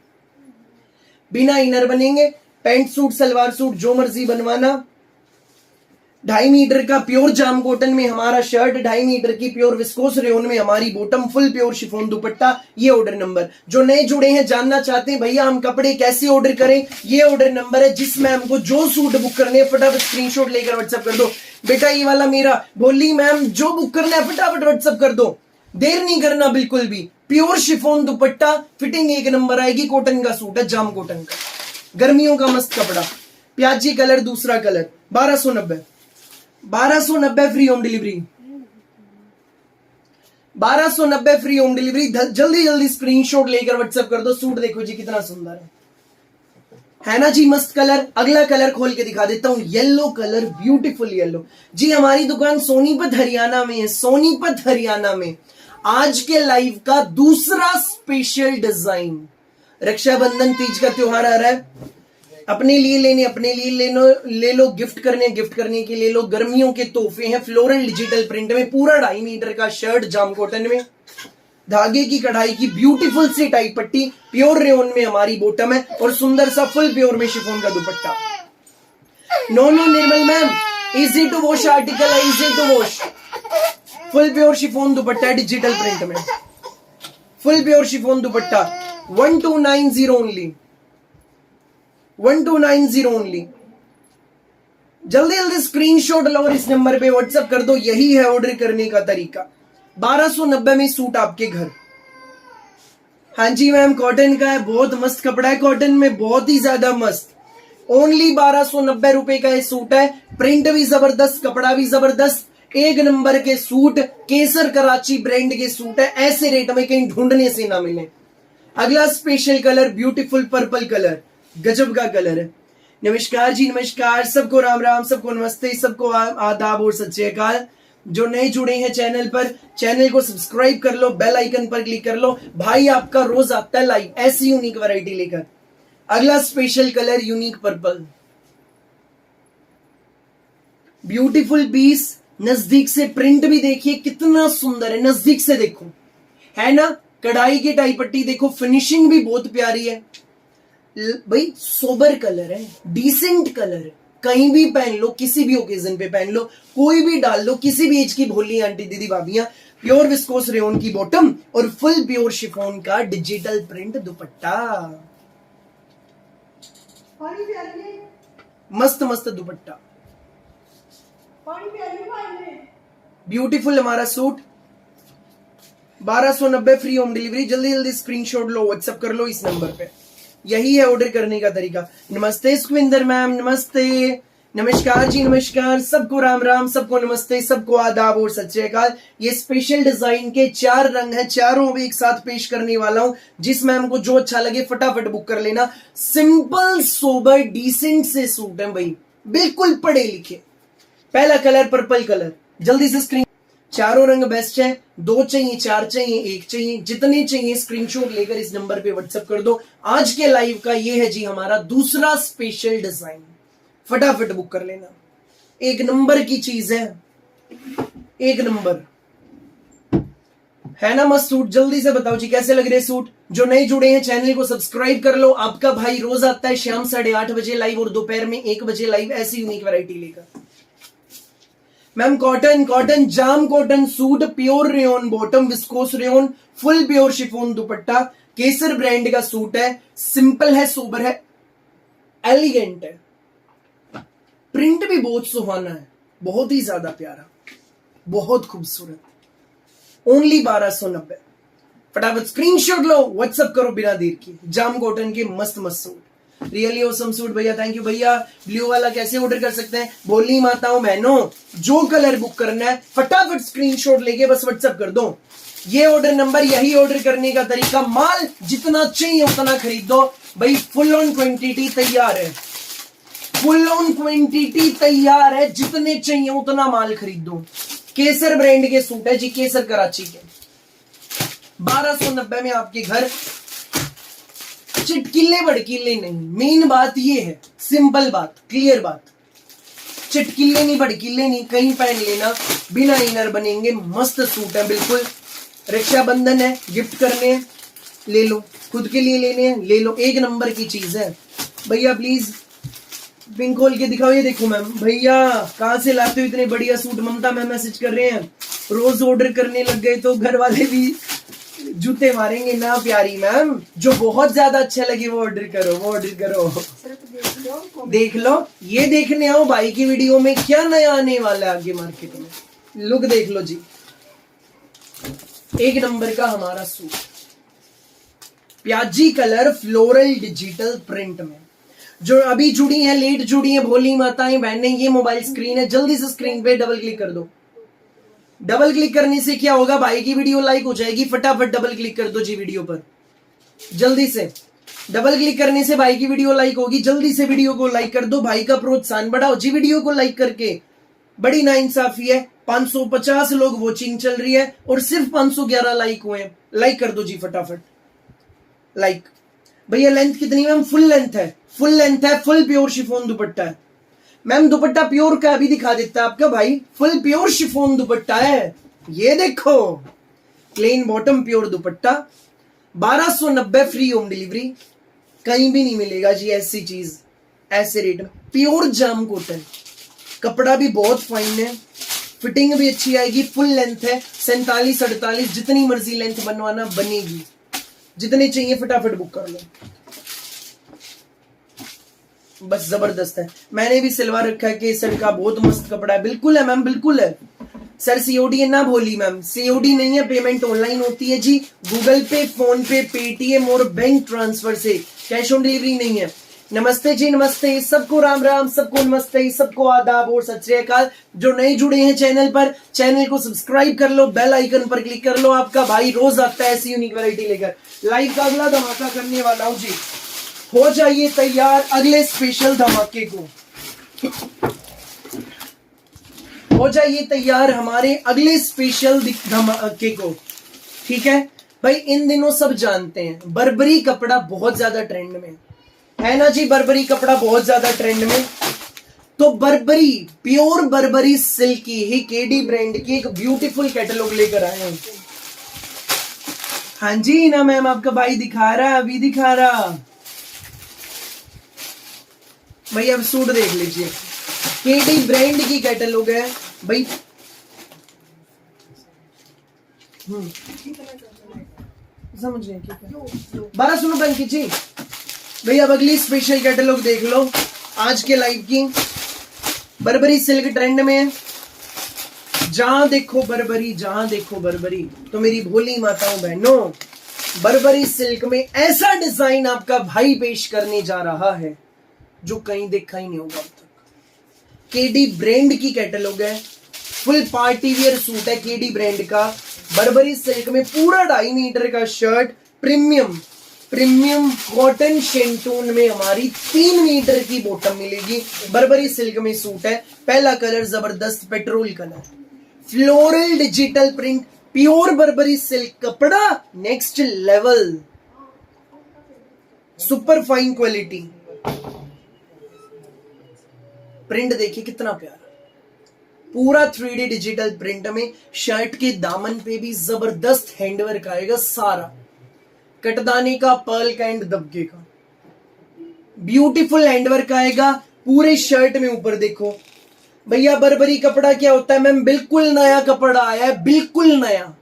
बिना इनर बनेंगे, पैंट सूट, सलवार सूट जो मर्जी बनवाना। 2.5 मीटर का प्योर जाम कॉटन में हमारा शर्ट, 2.5 मीटर की प्योर विस्कोस रेयॉन में हमारी बॉटम, फुल प्योर शिफॉन दुपट्टा। ये ऑर्डर नंबर, जो नए जुड़े हैं जानना चाहते हैं भैया हम कपड़े कैसे ऑर्डर करें, ये ऑर्डर नंबर है जिस मैम को जो सूट बुक करने हैं फटाफट स्क्रीनशॉट लेकर व्हाट्सएप कर दो। बेटा ये वाला मेरा, बोली मैम जो बुक करना है फटाफट व्हाट्सएप कर दो, देर नहीं करना बिल्कुल भी। प्योर शिफॉन दुपट्टा, फिटिंग एक नंबर आएगी, कॉटन का सूट है, जाम कॉटन का, गर्मियों का मस्त कपड़ा। प्याजी कलर, दूसरा colour, 1290, 1290 free home delivery, 1290 free home delivery. जल्दी जल्दी स्क्रीनशॉट लेकर व्हाट्सएप कर दो। सूट देखो जी कितना सुंदर है ना जी, मस्त कलर। अगला कलर खोल के दिखा देता हूं, येलो कलर, ब्यूटीफुल येलो जी। हमारी दुकान सोनीपत हरियाणा में है, सोनीपत हरियाणा में। आज के लाइव का दूसरा स्पेशल डिजाइन, रक्षाबंधन तीज का त्योहार आ रहा है, अपने लिए लेने, अपने लिए ले लो, गिफ्ट करने के ले लो। गर्मियों के तोहफे हैं, फ्लोरल डिजिटल प्रिंट में, पूरा 2.5 मीटर का शर्ट जाम कॉटन में, धागे की कढ़ाई की ब्यूटीफुल सी टाई पट्टी, प्योर रेयॉन में हमारी बॉटम है और सुंदर सा फुल प्योर में शिफॉन का dupatta. No Nirmal ma'am, easy to wash article है, easy to wash. Full pure chiffon dupatta digital print में, full pure chiffon dupatta, 1290 only, 1290 only. जल्दी जल्दी स्क्रीनशॉट लो और इस नंबर पे व्हाट्सएप कर दो, यही है ऑर्डर करने का तरीका। 1290 में सूट आपके घर। हाँ जी मैम, कॉटन का है, बहुत मस्त कपड़ा है, कॉटन में बहुत ही ज्यादा मस्त। ओनली 1290 रुपए का ये सूट है, प्रिंट भी जबरदस्त, कपड़ा भी जबरदस्त, एक नंबर के सूट, केसर कराची ब्रांड के सूट है, ऐसे रेट में कहीं ढूंढने से ना मिले। अगला special colour, beautiful purple colour, गजब का कलर है। नमस्कार जी, नमस्कार, सबको राम राम, सबको नमस्ते, सबको आदाब और सत श्री अकाल। जो नए जुड़े हैं चैनल पर, चैनल को सब्सक्राइब कर लो, बेल आइकन पर क्लिक कर लो। भाई आपका रोज आता है लाइव ऐसी यूनिक वैरायटी लेकर। अगला special colour, unique purple, beautiful piece. नजदीक से प्रिंट भी देखिए कितना सुंदर है, नजदीक से देखो, है ना। कढ़ाई की टाई पट्टी देखो, फिनिशिंग भी बहुत प्यारी है भाई, सोबर कलर है, डिसेंट कलर है, कहीं भी पहन लो, किसी भी ओकेजन पे पहन लो, कोई भी डाल लो, किसी भी एज की भोली आंटी दीदी भाभियां प्योर विस्कोस रेयन की बॉटम और फुल प्योर शिफॉन का डिजिटल प्रिंट दुपट्टा। पानी पे आ रही है, मस्त मस्त दुपट्टा, पानी पे आ रही है भाई में। ब्यूटीफुल हमारा सूट 1290 फ्री होम डिलीवरी। जल्दी जल्दी स्क्रीनशॉट लो, व्हाट्सएप कर लो इस नंबर पे। यही है ऑर्डर करने का तरीका। नमस्ते सुखविंदर मैम, नमस्ते, नमस्कार जी, नमस्कार, सबको राम राम, सबको नमस्ते, सबको आदाब और सत श्री अकाल। ये स्पेशल डिजाइन के 4 रंग हैं, चारों भी एक साथ पेश करने वाला हूं। जिस मैम को जो अच्छा लगे फटाफट बुक कर लेना। सिंपल सोबर डिसेंट से सूट है भाई, बिल्कुल पढ़े लिखे। पहला कलर पर्पल कलर, जल्दी से स्क्रीन, चारों रंग बेस्ट है। 2 चाहिए, 4 चाहिए, 1 चाहिए, जितने चाहिए स्क्रीनशॉट लेकर इस नंबर पे व्हाट्सएप कर दो। आज के लाइव का ये है जी हमारा दूसरा स्पेशल डिजाइन, फटाफट बुक कर लेना। एक नंबर की चीज है, एक नंबर है ना मस्त सूट। जल्दी से बताओ जी कैसे लग रहे सूट। जो नए जुड़े हैं चैनल को सब्सक्राइब कर लो। आपका भाई रोज आता है शाम 8:30 बजे लाइव और दोपहर में 1 बजे लाइव, ऐसी यूनिक वैरायटी लेकर। मैम कॉटन जाम cotton suit, pure rayon bottom, viscose rayon, full pure chiffon dupatta, Kesar brand का सूट है। सिंपल है, सोबर है, एलिगेंट है, प्रिंट भी बहुत सुहाना है, बहुत ही ज्यादा प्यारा, बहुत खूबसूरत। ओनली 1290। फटाफट स्क्रीनशॉट लो, व्हाट्सएप करो बिना देर की। जाम कॉटन के मस्त मस्त सूट, रियली ऑसम सूट भैया, थैंक यू भैया। ब्लू वाला कैसे ऑर्डर कर सकते हैं? बोली माताओं बहनों, जो कलर बुक करना है फटाफट स्क्रीनशॉट लेके बस व्हाट्सएप कर दो। ये ऑर्डर नंबर, यही ऑर्डर करने का तरीका। माल जितना चाहिए उतना खरीद दो भाई, फुल ऑन क्वांटिटी तैयार है, फुल ऑन क्वांटिटी तैयार है, जितने चाहिए उतना माल खरीद दो। केसर ब्रांड के सूट है जी, केसर कराची के, 1290 में आपके घर। चिटकिले भड़कीले नहीं, मेन बात ये है, सिंपल बात, क्लियर बात। चिटकिले नहीं, भड़कीले नहीं, कहीं पहन लेना, बिना इनर बनेंगे। मस्त सूट है बिल्कुल। रक्षाबंधन है, गिफ्ट करने हैं ले लो, खुद के लिए लेने हैं ले लो, एक नंबर की चीज है भैया। प्लीज पिंक खोल के दिखाओ। ये देखो मैम, भैया कहां से लाते हो इतने बढ़िया सूट? ममता मैम मैसेज कर रहे हैं, रोज ऑर्डर करने लग गए तो घर वाले भी जूते मारेंगे ना प्यारी मैम। जो बहुत ज्यादा अच्छा लगे वो ऑर्डर करो, वो ऑर्डर करो। देख लो, ये देखने आओ भाई की वीडियो में क्या नया आने वाला है आगे मार्केट में। लुक देख लो जी, एक नंबर का हमारा सूट, प्याजी कलर, फ्लोरल डिजिटल प्रिंट में। जो अभी जुड़ी हैं, लेट जुड़ी हैं भोली माताएं बहनें, ये मोबाइल स्क्रीन है, जल्दी से स्क्रीन पे डबल क्लिक कर दो। डबल क्लिक करने से क्या होगा, भाई की वीडियो लाइक हो जाएगी। फटाफट डबल क्लिक कर दो जी वीडियो पर, जल्दी से। डबल क्लिक करने से भाई की वीडियो लाइक होगी, जल्दी से वीडियो को लाइक कर दो, भाई का प्रोत्साहन बढ़ाओ जी। वीडियो को लाइक करके बड़ी नाइंसाफी है, 550 लोग वॉचिंग चल रही है और सिर्फ 511 लाइक हुए हैं। लाइक कर दो जी फटाफट, लाइक। भैया लेंथ कितनी मैम? फुल लेंथ है, फुल लेंथ है, फुल प्योर शिफॉन दुपट्टा है मैम। दुपट्टा प्योर का भी दिखा देता है आपका भाई, फुल प्योर शिफॉन दुपट्टा है। ये देखो, प्लेन बॉटम प्योर दुपट्टा, 1290 फ्री होम डिलीवरी। कहीं भी नहीं मिलेगा जी ऐसी चीज, ऐसे रेट में। प्योर जाम कॉटन, कपड़ा भी बहुत फाइन है, फिटिंग भी अच्छी आएगी, फुल लेंथ है, 47 48 जितनी मर्जी लेंथ बनवाना बनेगी। जितने चाहिए फटाफट बुक कर लो, बस जबरदस्त है। मैंने भी सिलवा रखा है केसर का, बहुत मस्त कपड़ा है। बिल्कुल है मैम, बिल्कुल है सर। सीओडी है ना भोली मैम? सीओडी नहीं है, पेमेंट ऑनलाइन होती है जी, गूगल पे, फोन पे, पेटीएम और बैंक ट्रांसफर से, कैश ऑन डिलीवरी नहीं है। नमस्ते जी, नमस्ते, सबको राम राम, सबको नमस्ते, सबको आदाब और सत श्री अकाल। जो नए जुड़े हैं चैनल पर, चैनल को सब्सक्राइब कर लो, बेल आइकन पर क्लिक कर लो। आपका भाई रोज आता है ऐसी यूनिक वैरायटी लेकर। लाइव का अगला धमाका करने वाला हूं जी, हो जाइए तैयार अगले स्पेशल धमाके को। हो जाइए तैयार हमारे अगले स्पेशल धमाके को, ठीक है भाई। इन दिनों सब जानते हैं बर्बरी कपड़ा बहुत ज्यादा ट्रेंड में है ना जी, बर्बरी कपड़ा बहुत ज्यादा ट्रेंड में। तो बर्बरी, प्योर बर्बरी सिल्क की ही केडी ब्रांड की एक ब्यूटीफुल कैटलॉग लेकर आए हैं। हाँ जी ना मैम, आपका भाई दिखा रहा, अभी दिखा रहा भाई। अब सूट देख लीजिए, केडी ब्रांड की कैटलॉग है भाई। समझ गए ठीक है। 1200 रुपए की जी भैया। अब अगली स्पेशल कैटलॉग देख लो आज के लाइव की। बर्बरी सिल्क ट्रेंड में है, जहां देखो बर्बरी, जहां देखो बर्बरी। तो मेरी भोली माताओं बहनों, बर्बरी सिल्क में ऐसा डिजाइन आपका भाई पेश करने जा रहा है जो कहीं देखा ही नहीं होगा अब तक। केडी ब्रांड की कैटलॉग है, फुल पार्टी वियर सूट है केडी ब्रांड का। बर्बरी सिल्क में पूरा 2.5 मीटर का शर्ट, प्रीमियम कॉटन शेंटून में हमारी 3 मीटर की बॉटम मिलेगी। बर्बरी सिल्क में सूट है। पहला कलर जबरदस्त petrol colour, floral digital print, pure Burberry silk कपड़ा next level, super fine quality. Print देखिए कितना प्यारा, पूरा 3D डिजिटल प्रिंट में। शर्ट के दामन पे भी जबरदस्त हैंडवर्क आएगा, सारा कटदाने का, पर्ल का एंड दबके का ब्यूटीफुल हैंडवर्क आएगा पूरे शर्ट में। ऊपर देखो भैया, बर्बरी कपड़ा क्या होता है मैम, बिल्कुल नया कपड़ा आया है, बिल्कुल नया।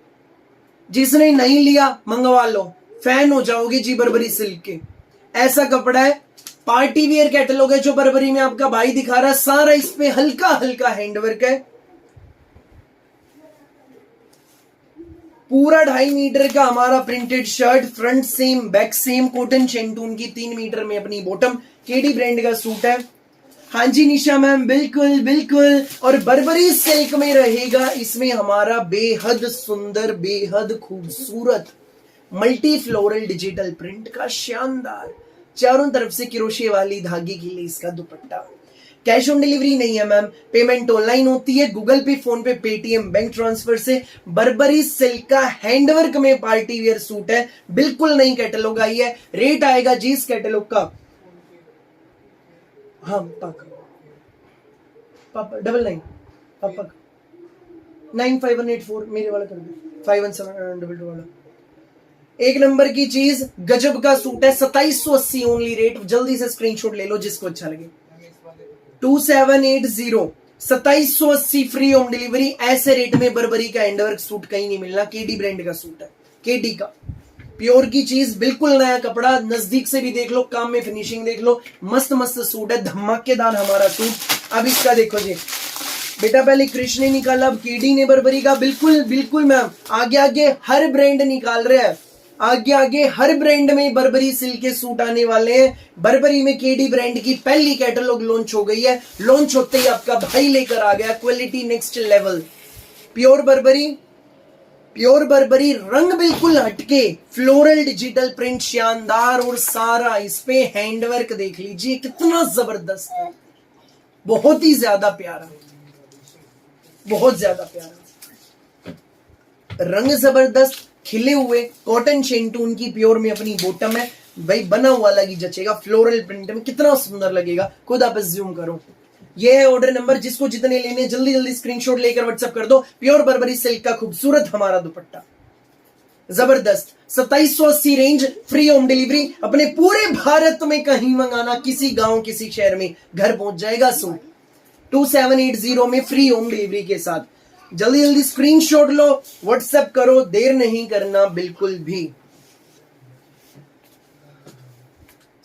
जिसने नहीं लिया मंगवा लो, फैन हो जाओगे जी बर्बरी सिल्क के। ऐसा कपड़ा है, पार्टी वियर कैटलॉग है जो बर्बरी में आपका भाई दिखा रहा है, सारा इस पे हल्का हल्का हैंडवर्क है। पूरा 2.5 मीटर का हमारा printed shirt, front same back same, cotton शेंटून की 3 मीटर में अपनी बॉटम, केडी ब्रांड का सूट है। हाँ जी निशा मैम, बिल्कुल बिल्कुल। और बर्बरी सिल्क में रहेगा इसमें हमारा बेहद सुंदर, बेहद खूबसूरत मल्टी फ्लोरल डिजिटल प्रिंट का शानदार चारों तरफ से क्रोशे वाली धागे की लेस का दुपट्टा। कैश ऑन डिलीवरी नहीं है मैम, पेमेंट ऑनलाइन होती है, गूगल पे, फोन पे, पेटीएम, बैंक ट्रांसफर से। बर्बरी सिल्क का हैंडवर्क में पार्टी वेयर सूट है, बिल्कुल नई कैटलॉग आई है। रेट आएगा जी इस कैटलॉग का, हाँ पापा 99 पापा 95184 मेरे वाला कर दो, 51722 वाला। एक नंबर की चीज, गजब का सूट है, 2780 ओनली रेट। जल्दी से स्क्रीनशॉट ले लो जिसको अच्छा लगे। 2780 2780 फ्री होम डिलीवरी। ऐसे रेट में बर्बरी का हैंडवर्क सूट कहीं नहीं मिलना। केडी ब्रांड का सूट है, केडी का प्योर की चीज, बिल्कुल नया कपड़ा। नजदीक से भी देख लो, काम में फिनिशिंग देख लो, मस्त मस्त सूट है, धमाकेदार हमारा सूट। अब इसका देखो जी बेटा, पहले कृष्ण ने निकाला, अब केडी ने बर्बरी का। बिल्कुल बिल्कुल मैम, आगे आगे हर ब्रांड निकाल रहे हैं, आगे आगे हर ब्रांड में बर्बरी सिल्क के सूट आने वाले हैं। बर्बरी में केडी ब्रांड की पहली कैटलॉग लॉन्च हो गई है। लॉन्च होते ही आपका भाई लेकर आ गया quality next level. Pure Barbari रंग बिल्कुल हटके, फ्लोरल डिजिटल प्रिंट शानदार, और सारा इस पे हैंडवर्क देख लीजिए कितना जबरदस्त है, बहुत ही ज्यादा प्यारा, बहुत ज्यादा प्यारा। रंग जबरदस्त, खिले हुए कॉटन शेंटून की प्योर में अपनी बॉटम है भाई, बना हुआ लगी जचेगा, फ्लोरल प्रिंट में कितना सुंदर लगेगा, खुद आप ज्यूम करो। ये है ऑर्डर नंबर, जिसको जितने लेने जल्दी जल्दी स्क्रीनशॉट लेकर व्हाट्सएप कर दो। प्योर बर्बरी सिल्क का खूबसूरत हमारा दुपट्टा, जबरदस्त, 2780 रेंज, फ्री होम डिलीवरी। अपने पूरे भारत में कहीं मंगाना, किसी गांव किसी शहर में घर पहुंच जाएगा सूट 2780 में फ्री होम डिलीवरी के साथ। जल्दी जल्दी स्क्रीनशॉट लो, व्हाट्सएप करो, देर नहीं करना बिल्कुल भी।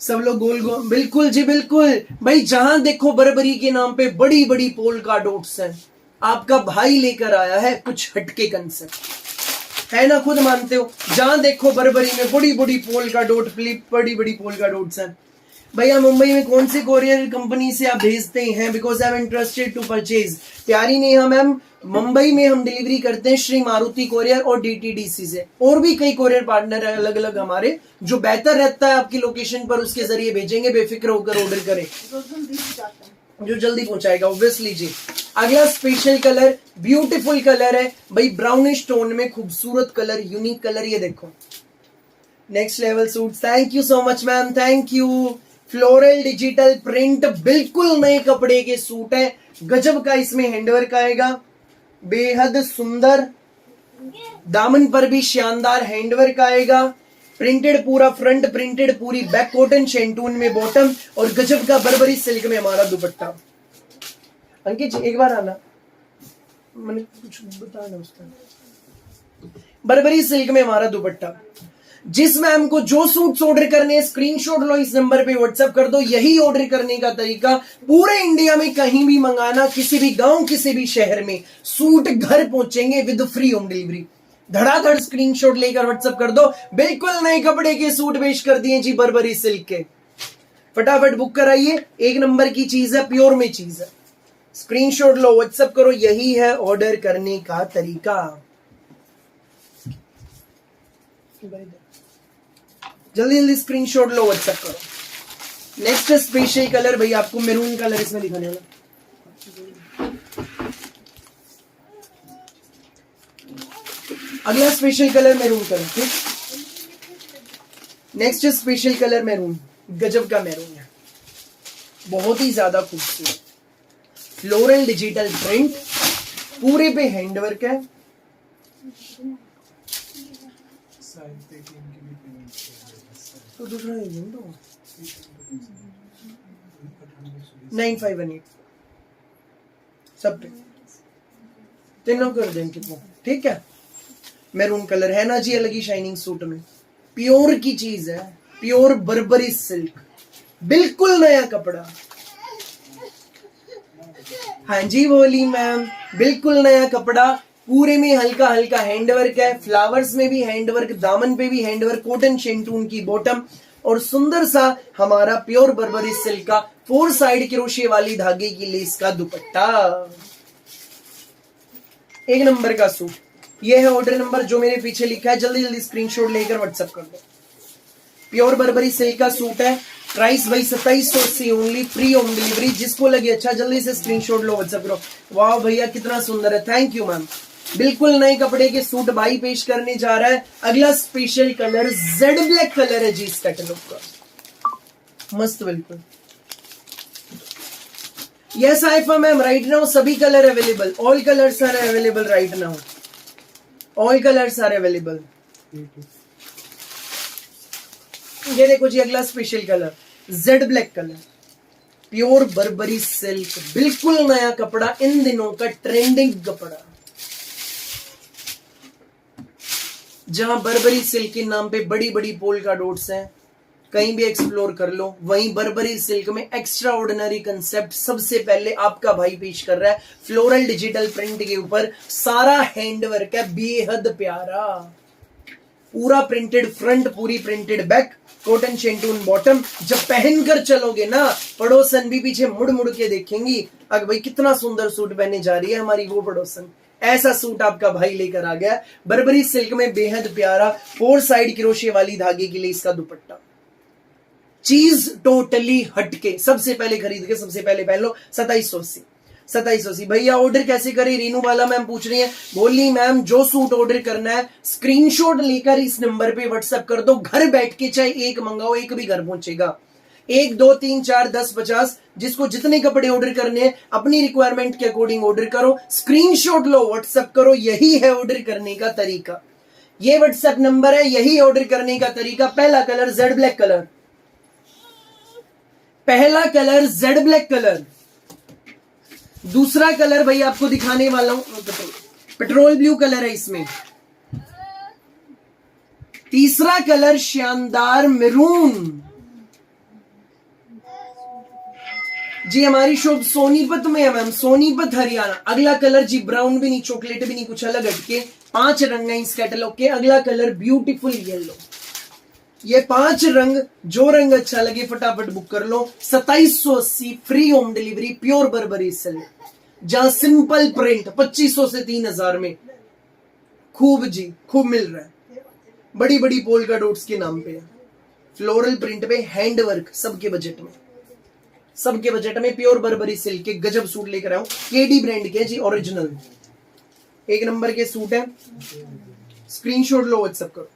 सब लोग गोल गोल, बिल्कुल जी बिल्कुल भाई, जहां देखो बर्बरी के नाम पे बड़ी बड़ी पोल का डॉट्स हैं। आपका भाई लेकर आया है कुछ हटके कंसेप्ट, है ना, खुद मानते हो। जहां देखो बर्बरी में बड़ी बड़ी पोल का डॉट, फ्लिप, बड़ी बड़ी पोल का डॉट्स हैं। भैया मुंबई में कौन सी कोरियर कंपनी से आप भेजते हैं? Because I am interested to purchase. प्यारी नेहा मैम, मुंबई में हम डिलीवरी करते हैं श्री मारुति कोरियर और डीटीडीसी से, और भी कई कोरियर पार्टनर है अलग अलग हमारे, जो बेहतर रहता है आपकी लोकेशन पर उसके जरिए भेजेंगे, बेफिक्र होकर ऑर्डर करें, जो जल्दी पहुंचाएगा ऑब्वियसली जी। अगला स्पेशल कलर, ब्यूटीफुल कलर है भाई, ब्राउनिश टोन में खूबसूरत कलर, यूनिक कलर, ये देखो next level suit. Thank you so much ma'am, thank you. Floral digital print, बिल्कुल नए कपड़े के सूट है, गजब का इसमें हैंडवर्क आएगा, बेहद सुंदर, दामन पर भी शानदार हैंडवर्क आएगा, प्रिंटेड पूरा फ्रंट, प्रिंटेड पूरी बैक, कॉटन शेंटून में बॉटम, और गजब का बर्बरी सिल्क में हमारा दुपट्टा। अंकित जी एक बार आना, मैंने कुछ बताना उसका। बर्बरी सिल्क में हमारा दुपट्टा। जिस मैम को जो सूट्स ऑर्डर करने हैं स्क्रीनशॉट लो, इस नंबर पे व्हाट्सएप कर दो। यही ऑर्डर करने का तरीका, पूरे इंडिया में कहीं भी मंगाना, किसी भी गांव किसी भी शहर में सूट घर पहुंचेंगे विद फ्री होम डिलीवरी। धड़ाधड़ स्क्रीनशॉट लेकर व्हाट्सएप कर दो। बिल्कुल नए कपड़े के सूट पेश कर दिए जी बर्बरी सिल्क के। फटाफट बुक कराइए, एक नंबर की चीज है, प्योर में चीज है। स्क्रीनशॉट लो, व्हाट्सएप करो, यही है ऑर्डर करने का तरीका। जल्दी जल्दी स्क्रीनशॉट लो, व्हाट्सएप करो। नेक्स्ट स्पेशल कलर, भैया आपको मैरून कलर इसमें दिखाने वाला। अगला स्पेशल कलर मैरून कलर, ठीक। नेक्स्ट स्पेशल कलर मैरून, गजब का मैरून है, बहुत ही ज्यादा खूबसूरत फ्लोरल डिजिटल प्रिंट, पूरे पे हैंडवर्क है। तो दूसरा 9518 सब पे तीनों कर देंगे, ठीक है। मैरून कलर है ना जी, अलग ही शाइनिंग सूट में, प्योर की चीज है, प्योर बर्बरी सिल्क, बिल्कुल नया कपड़ा। हाँ जी बोली मैम, बिल्कुल नया कपड़ा, पूरे में हल्का हल्का हैंडवर्क है, फ्लावर्स में भी हैंडवर्क, दामन पे भी हैंडवर्क, कॉटन शेंटून की बॉटम, और सुंदर सा हमारा प्योर बर्बरी सिल्क का 4 साइड क्रोशे वाली धागे की लेस का दुपट्टा। एक नंबर का सूट। ये है ऑर्डर नंबर जो मेरे पीछे लिखा है, जल्दी जल्दी स्क्रीनशॉट लेकर व्हाट्सएप कर दो। प्योर बर्बरी सिल्क का सूट है, प्राइस भाई 2780 ओनली, फ्री होम डिलीवरी। जिसको लगे अच्छा जल्दी से स्क्रीनशॉट लो, व्हाट्सएप करो। वाह भैया कितना सुंदर है, थैंक यू मैम। बिल्कुल नए कपड़े के सूट भाई पेश करने जा रहा है। अगला special colour jade black colour है जी इस कैटलॉग का, मस्त बिल्कुल। Yes Aifa ma'am, right now सभी colour available, all colours are available right now, all colours are available. ये देखो जी अगला special colour jade black colour, pure Burberry silk, बिल्कुल नया कपड़ा, इन दिनों का ट्रेंडिंग कपड़ा। जहां बर्बरी सिल्क के नाम पे बड़ी बड़ी पोल्का डॉट्स हैं, कहीं भी एक्सप्लोर कर लो, वहीं बर्बरी सिल्क में एक्स्ट्रा ऑर्डिनरी कंसेप्ट सबसे पहले आपका भाई पेश कर रहा है। फ्लोरल डिजिटल प्रिंट के ऊपर सारा हैंडवर्क है, बेहद प्यारा, पूरा प्रिंटेड फ्रंट, पूरी प्रिंटेड बैक, कॉटन शेंटून बॉटम। जब पहनकर चलोगे ना, पड़ोसन भी पीछे मुड़ मुड़ के देखेंगी, अगर भाई कितना सुंदर सूट पहने जा रही है हमारी वो पड़ोसन। ऐसा सूट आपका भाई लेकर आ गया, बर्बरी सिल्क में बेहद प्यारा 4 साइड क्रोशे वाली धागे के लिए इसका दुपट्टा। चीज टोटली हटके, सबसे पहले खरीद के सबसे पहले पहन लो। 2780 भैया ऑर्डर कैसे करें? रीनू वाला मैम पूछ रही है। बोली मैम जो सूट ऑर्डर करना है स्क्रीनशॉट लेकर इस नंबर पे व्हाट्सएप कर दो, घर बैठ के चाहे एक मंगाओ, एक भी घर पहुंचेगा। 1 2 3 4 10 50 जिसको जितने कपड़े ऑर्डर करने हैं अपनी रिक्वायरमेंट के अकॉर्डिंग ऑर्डर करो, स्क्रीनशॉट लो, व्हाट्सएप करो, यही है ऑर्डर करने का तरीका। ये व्हाट्सएप नंबर है, यही ऑर्डर करने का तरीका। पहला कलर जेड ब्लैक कलर, पहला कलर जेड ब्लैक कलर। दूसरा कलर भाई आपको दिखाने वाला हूं, पेट्रोल ब्लू कलर है इसमें। तीसरा कलर शानदार मैरून। जी हमारी शॉप सोनीपत में है मैम, सोनीपत हरियाणा। अगला कलर जी ब्राउन भी नहीं, चॉकलेट भी नहीं, कुछ अलग हटके 5 रंग है इस कैटलॉग के। अगला कलर ब्यूटीफुल येलो। ये 5 रंग, जो रंग अच्छा लगे फटाफट बुक कर लो। 2780 free home delivery, pure Burberry silk, जहां सिंपल प्रिंट 2500 से 3000 में खूब जी खूब मिल रहा है। बड़ी बड़ी पोल्का डॉट्स के नाम पे, फ्लोरल प्रिंट पे हैंडवर्क, सबके बजट में, सबके बजट में प्योर बर्बरी सिल्क के गजब सूट लेकर आऊं। केडी ब्रांड के जी, ओरिजिनल एक नंबर के सूट है। स्क्रीनशॉट लो, व्हाट्सएप करो।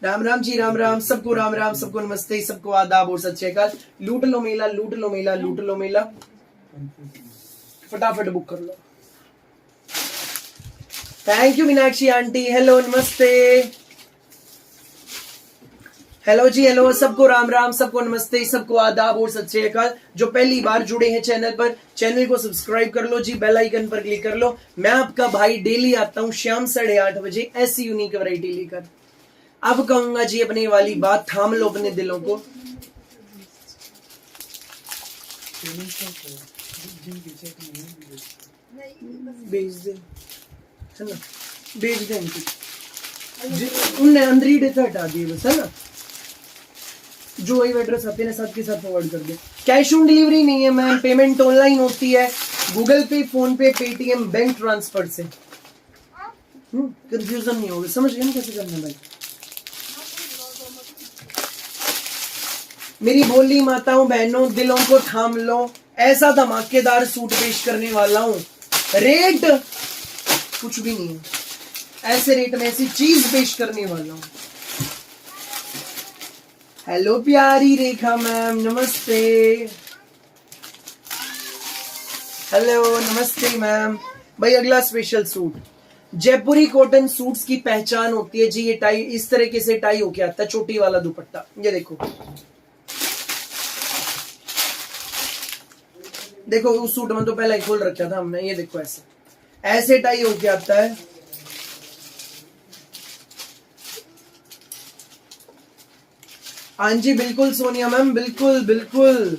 राम राम जी, राम राम सबको, राम राम सबको, नमस्ते सबको, आदाब और सत श्री अकाल। लूट लो मेला, लूट लो मेला, लूट लो मेला, फटाफट बुक कर लो। Thank you Meenakshi aunty, hello namaste, hello जी, हेलो, सबको राम राम, सबको नमस्ते, सबको आदाब और सत श्री अकाल। जो पहली बार जुड़े हैं चैनल पर, चैनल को सब्सक्राइब कर लो जी, बेल आइकन पर क्लिक कर लो। मैं आपका भाई डेली आता हूँ शाम 8:30 बजे ऐसी यूनिक वैरायटी लेकर। अब कहूंगा जी अपने वाली बात, थाम लो अपने दिलों को। भेज दे, है ना, भेज दे इनको। उनने अंदर ही डेटा हटा दिए बस, है ना। जो वही एड्रेस आते हैं साथ के साथ फॉरवर्ड कर दे। कैश ऑन डिलीवरी नहीं है मैम, पेमेंट ऑनलाइन होती है, गूगल पे, फोन पे, पेटीएम, बैंक ट्रांसफर से। कंफ्यूजन नहीं होगा, समझ गए ना कैसे करना भाई। मेरी बोली माताओं बहनों, दिलों को थाम लो। ऐसा धमाकेदार सूट पेश करने वाला हूं, रेट कुछ भी नहीं है, ऐसे रेट में ऐसी चीज पेश करने वाला हूं। हेलो प्यारी रेखा मैम, नमस्ते। हेलो, नमस्ते मैम। भाई अगला स्पेशल सूट, जयपुरी कॉटन सूट्स की पहचान होती है जी ये टाई, इस तरीके से टाई होके आता है, चोटी वाला दुपट्टा। ये देखो, देखो उस सूट में तो पहले ही खोल रखा था हमने। ये देखो ऐसे ऐसे टाई होके आता है। हाँ जी बिल्कुल सोनिया मैम, बिल्कुल बिल्कुल,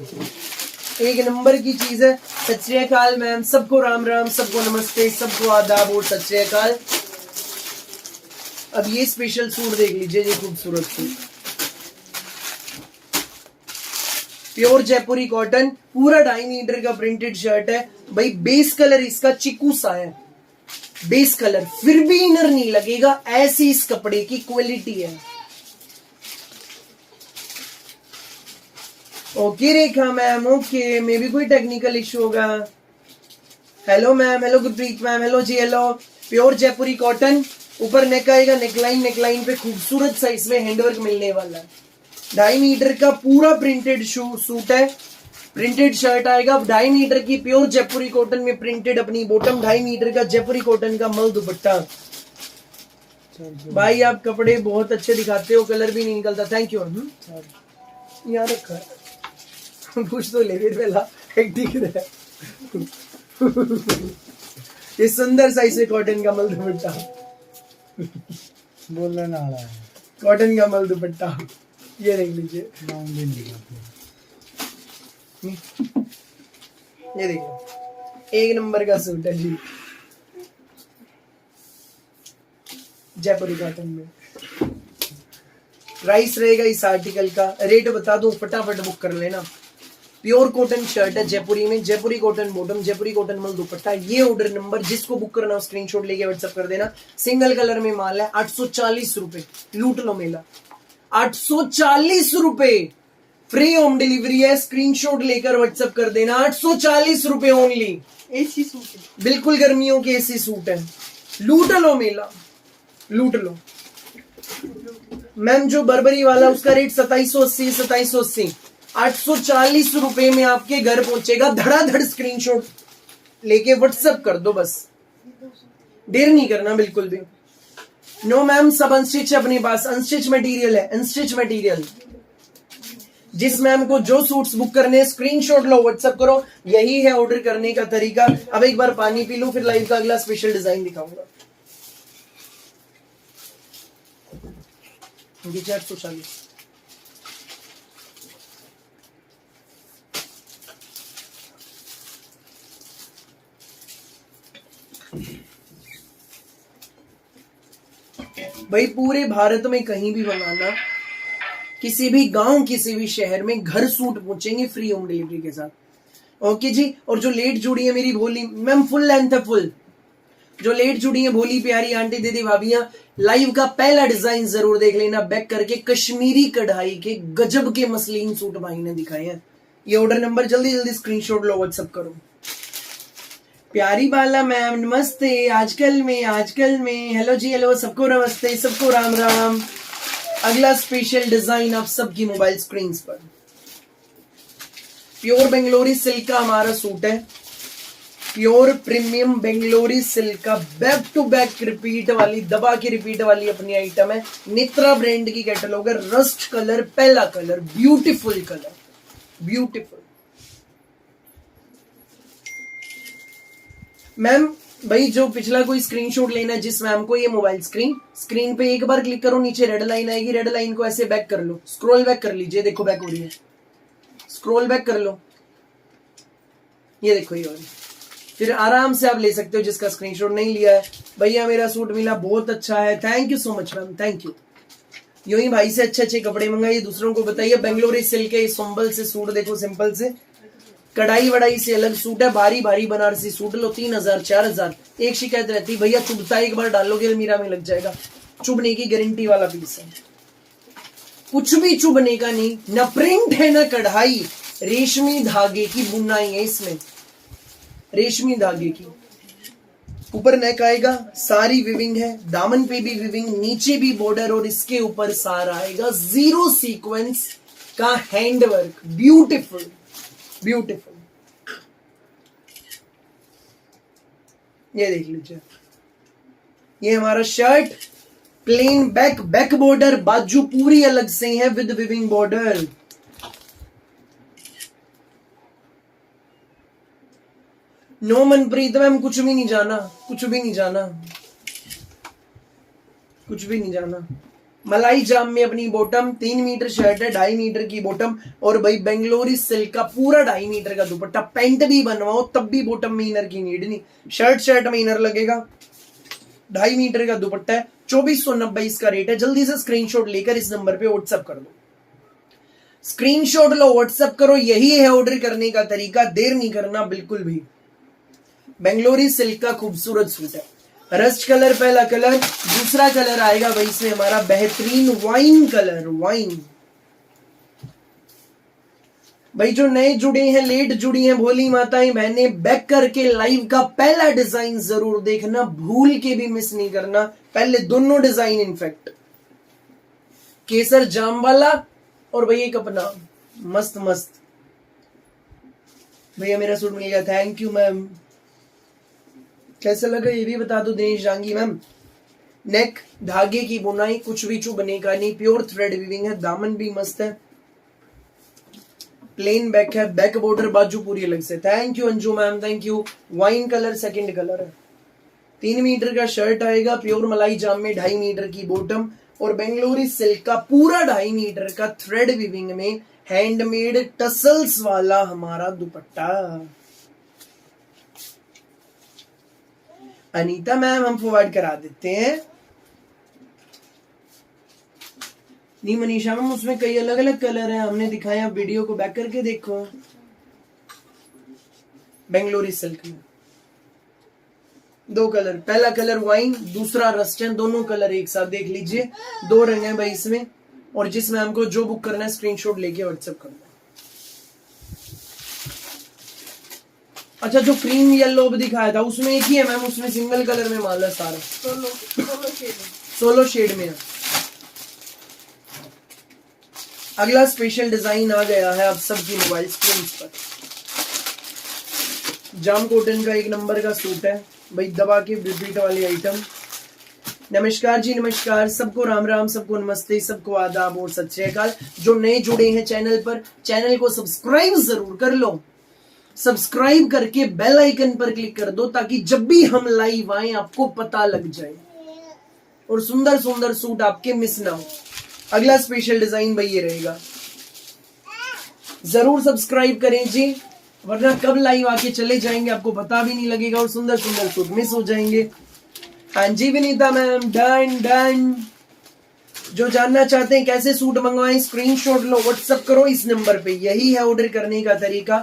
एक नंबर की चीज है। सत श्री अकाल मैम, सबको राम राम, सबको नमस्ते, सबको आदाब और सत श्री अकाल। अब ये स्पेशल सूट देख लीजिए, ये खूबसूरत सूट, प्योर जयपुरी कॉटन, पूरा 2.5 मीटर का प्रिंटेड शर्ट है भाई। बेस कलर इसका चिकू सा है, बेस कलर, फिर भी इनर नहीं लगेगा, ऐसी इस कपड़े की क्वालिटी है। ओके रेखा मैम, ओके, मे भी कोई टेक्निकल इशू होगा। Hello ma'am, hello Gurpreet ma'am, hello जी, हेलो। प्योर जयपुरी कॉटन, ऊपर नेक आएगा, नेकलाइन, नेकलाइन पे खूबसूरत सा इसमें हैंडवर्क मिलने वाला है। 2.5 मीटर का पूरा प्रिंटेड सूट है, प्रिंटेड शर्ट आएगा, 2.5 मीटर की प्योर जयपुरी कॉटन में प्रिंटेड अपनी बॉटम, 2.5 मीटर का जयपुरी कॉटन का मल दुपट्टा। भाई आप कपड़े बहुत अच्छे दिखाते हो, कलर भी नहीं निकलता, थैंक यू। यहाँ रखा कुछ तो ले पहला एक दिख रहा है। ये सुंदर सा इसे कॉटन का मल दुपट्टा, बोलने ना आ रहा है, कॉटन का मल दुपट्टा, ये देख लीजिए। ये देखो एक नंबर का सूट है जी, जयपुरी कॉटन में। प्राइस रहेगा इस आर्टिकल का, रेट बता दूं, फटाफट बुक कर लेना। प्योर कॉटन शर्ट है जयपुरी में, जयपुरी कॉटन बॉटम, जयपुरी कॉटन मल दुपट्टा। ये ऑर्डर नंबर जिसको बुक करना हो स्क्रीनशॉट लेके व्हाट्सएप कर देना। सिंगल कलर में माल है, 840 रुपए, लूट लो मेला। 840 रुपए, फ्री होम डिलीवरी है, स्क्रीनशॉट लेकर व्हाट्सएप कर देना। 840 रुपए ओनली, एसी सूट है, बिल्कुल गर्मियों के एसी सूट है, लूट लो मेला, लूट लो। मैम जो बर्बरी वाला उसका रेट 2780, 2780, 840 रुपए में आपके घर पहुंचेगा। धड़ाधड़ स्क्रीनशॉट लेके व्हाट्सएप कर दो, बस देर नहीं करना बिल्कुल भी। नो मैम, सब अनस्टिच है अपने पास, अनस्टिच मटेरियल है, अनस्टिच मटेरियल। जिस मैम को जो सूट्स बुक करने, स्क्रीनशॉट लो, व्हाट्सएप करो, यही है ऑर्डर करने का तरीका। अब एक बार पानी पी लो, फिर लाइव का अगला स्पेशल डिजाइन दिखाऊंगा। 840। भाई पूरे भारत में कहीं भी बनाना, किसी भी गांव, किसी भी शहर में घर सूट पहुंचेंगे फ्री होम डिलीवरी के साथ। ओके जी। और जो लेट जुड़ी है मेरी भोली मैम, फुल लेंथ है, फुल। जो लेट जुड़ी है भोली प्यारी आंटी दीदी भाभियां, लाइव का पहला डिजाइन जरूर देख लेना, बैक करके कश्मीरी कढ़ाई के गजब के मसलीन सूट भाई ने दिखाए हैं। ये ऑर्डर नंबर जल्दी जल्दी स्क्रीनशॉट लो, व्हाट्सएप करो। प्यारी बाला मैम, नमस्ते। आजकल में हेलो जी, हेलो, सबको नमस्ते, सबको राम राम। अगला स्पेशल डिजाइन आप सबकी मोबाइल स्क्रीन पर, प्योर बेंगलोरी सिल्क का हमारा सूट है। प्योर प्रीमियम बेंगलोरी सिल्क का बैक टू बैक रिपीट वाली, दबा के रिपीट वाली अपनी आइटम है। नेत्रा ब्रांड की कैटलॉग है। रस्ट कलर, पहला colour, beautiful colour, beautiful. Ma'am भाई जो पिछला कोई स्क्रीनशॉट लेना है, जिस मैम को ये मोबाइल स्क्रीन पे एक बार क्लिक करो, नीचे रेड लाइन आएगी, रेड लाइन को ऐसे बैक कर लो, स्क्रॉल बैक कर लीजिए, देखो बैक हो रही है, स्क्रॉल बैक कर लो, ये देखो ये वाली। फिर आराम से आप ले सकते हो जिसका स्क्रीनशॉट नहीं लिया है। भैया मेरा सूट मिला, बहुत अच्छा है, thank you so much ma'am, thank you. यूं ही भाई से अच्छे अच्छे कपड़े मंगाइए, दूसरों को बताइए। बेंगलोरी सिल्क है, संबल से सूट देखो, सिंपल से, कढ़ाई वढ़ाई से अलग सूट है, भारी भारी बनारसी सूट लो 3000 4000। एक शिकायत रहती है भैया चुभता है, एक बार डालोगे अलमीरा में लग जाएगा, चुभने की गारंटी वाला पीस है, कुछ भी चुभने का नहीं। न प्रिंट है न कढ़ाई, रेशमी धागे की बुनाई है इसमें, रेशमी धागे की। ऊपर नेक आएगा, सारी विविंग है, दामन पे भी विविंग, नीचे भी बॉर्डर, और इसके ऊपर सारा आएगा जीरो सीक्वेंस का हैंडवर्क, ब्यूटीफुल ब्यूटीफुल। ये देख लीजिए, ये हमारा shirt, plain back, back border, बाजू पूरी अलग से है with weaving border. No Manpreet ma'am कुछ भी नहीं जाना, कुछ भी नहीं जाना, कुछ भी नहीं जाना। मलाई जाम में अपनी बॉटम, 3 मीटर शर्ट है, 2.5 मीटर की बॉटम, और भाई बेंगलोरी सिल्क का पूरा 2.5 मीटर का दुपट्टा। पैंट भी बनवाओ तब भी बॉटम में इनर की नीड नहीं, शर्ट में इनर लगेगा। 2.5 मीटर का दुपट्टा है, 2490 इसका रेट है। जल्दी से स्क्रीनशॉट लेकर इस नंबर पे व्हाट्सएप कर दो, स्क्रीनशॉट लो, व्हाट्सएप करो, यही है ऑर्डर करने का तरीका, देर नहीं करना बिल्कुल भी। बेंगलोरी सिल्क का खूबसूरत सूट है, रस्ट कलर पहला कलर, दूसरा कलर आएगा भाई इसमें हमारा बेहतरीन वाइन कलर, वाइन। भाई जो नए जुड़े हैं, लेट जुड़ी हैं भोली माताएं बहनें, बैक करके लाइव का पहला डिजाइन जरूर देखना, भूल के भी मिस नहीं करना। पहले दोनों डिजाइन, इनफैक्ट केसर जाम वाला और भैया एक अपना मस्त मस्त। भैया मेरा सूट मिल गया, थैंक यू मैम। कैसा लगा ये भी बता दो दिनेश जांगी मैम। नेक धागे की बुनाई, कुछ भी चुभने का नहीं, प्योर थ्रेड वीविंग है, दामन भी मस्त है, प्लेन बैक है, बैक बॉर्डर, बाजू पूरी अलग से। Thank you Anju ma'am, thank you. Wine colour second colour है, 3 मीटर का शर्ट आएगा, प्योर मलाई जाम में, 2.5 मीटर की बॉटम, और बेंगलोरी सिल्क का पूरा 2.5 मीटर का थ्रेड वीविंग में हैंडमेड टसल्स वाला हमारा दुपट्टा। अनीता मैम हम प्रोवाइड करा देते हैं। नहीं मनीषा मैम, उसमें कई अलग अलग कलर हैं, हमने दिखाया, वीडियो को बैक करके देखो। बेंगलोरी सिल्क में 2 कलर, पहला कलर वाइन, दूसरा रस्ट है, दोनों कलर एक साथ देख लीजिए, 2 रंग है भाई इसमें। और जिस मैम को जो बुक करना है स्क्रीनशॉट लेके व्हाट्सएप कर दो। अच्छा जो क्रीम येलो भी दिखाया था उसमें एक ही है मैम, उसमें सिंगल कलर में माल है सारा, 16 शेड में है। अगला स्पेशल डिजाइन आ गया है आप सबकी मोबाइल स्क्रीन पर। जाम कॉटन का 1 नंबर का सूट है भाई, दबा के रिपीट वाली आइटम। नमस्कार जी नमस्कार, सबको राम राम, सबको नमस्ते, सबको आदाब और सत श्री अकाल। जो नए जुड़े हैं चैनल पर, चैनल को सब्सक्राइब जरूर कर लो, सब्सक्राइब करके बेल आइकन पर क्लिक कर दो ताकि जब भी हम लाइव आए आपको पता लग जाए और सुंदर सुंदर सूट आपके मिस ना हो। अगला स्पेशल डिजाइन भाई ये रहेगा, जरूर सब्सक्राइब करें जी, वरना कब लाइव आके चले जाएंगे आपको पता भी नहीं लगेगा और सुंदर सुंदर सूट मिस हो जाएंगे। हाँ जी विनीता मैम, डन डन। जो जानना चाहते हैं कैसे सूट मंगवाएं, स्क्रीनशॉट लो, व्हाट्सएप करो इस नंबर पे, यही है ऑर्डर करने का तरीका।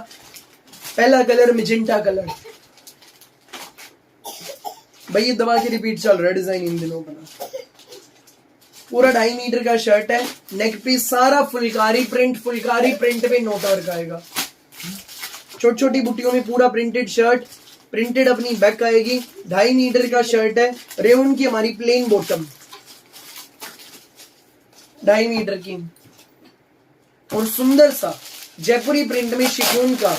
पहला कलर मैजेंटा कलर, भाई ये दबा के रिपीट चल रहा है डिजाइन इन दिनों बना। पूरा 2.5 मीटर का शर्ट है, नेक पे सारा फुलकारी प्रिंट पे नोट वर्क आएगा, छोटी छोटी बुटियों में पूरा प्रिंटेड शर्ट, प्रिंटेड अपनी बैक आएगी। 2.5 मीटर का शर्ट है, रेउन की हमारी प्लेन बॉटम 2.5 मीटर की, और सुंदर सा जयपुरी प्रिंट में शिफॉन का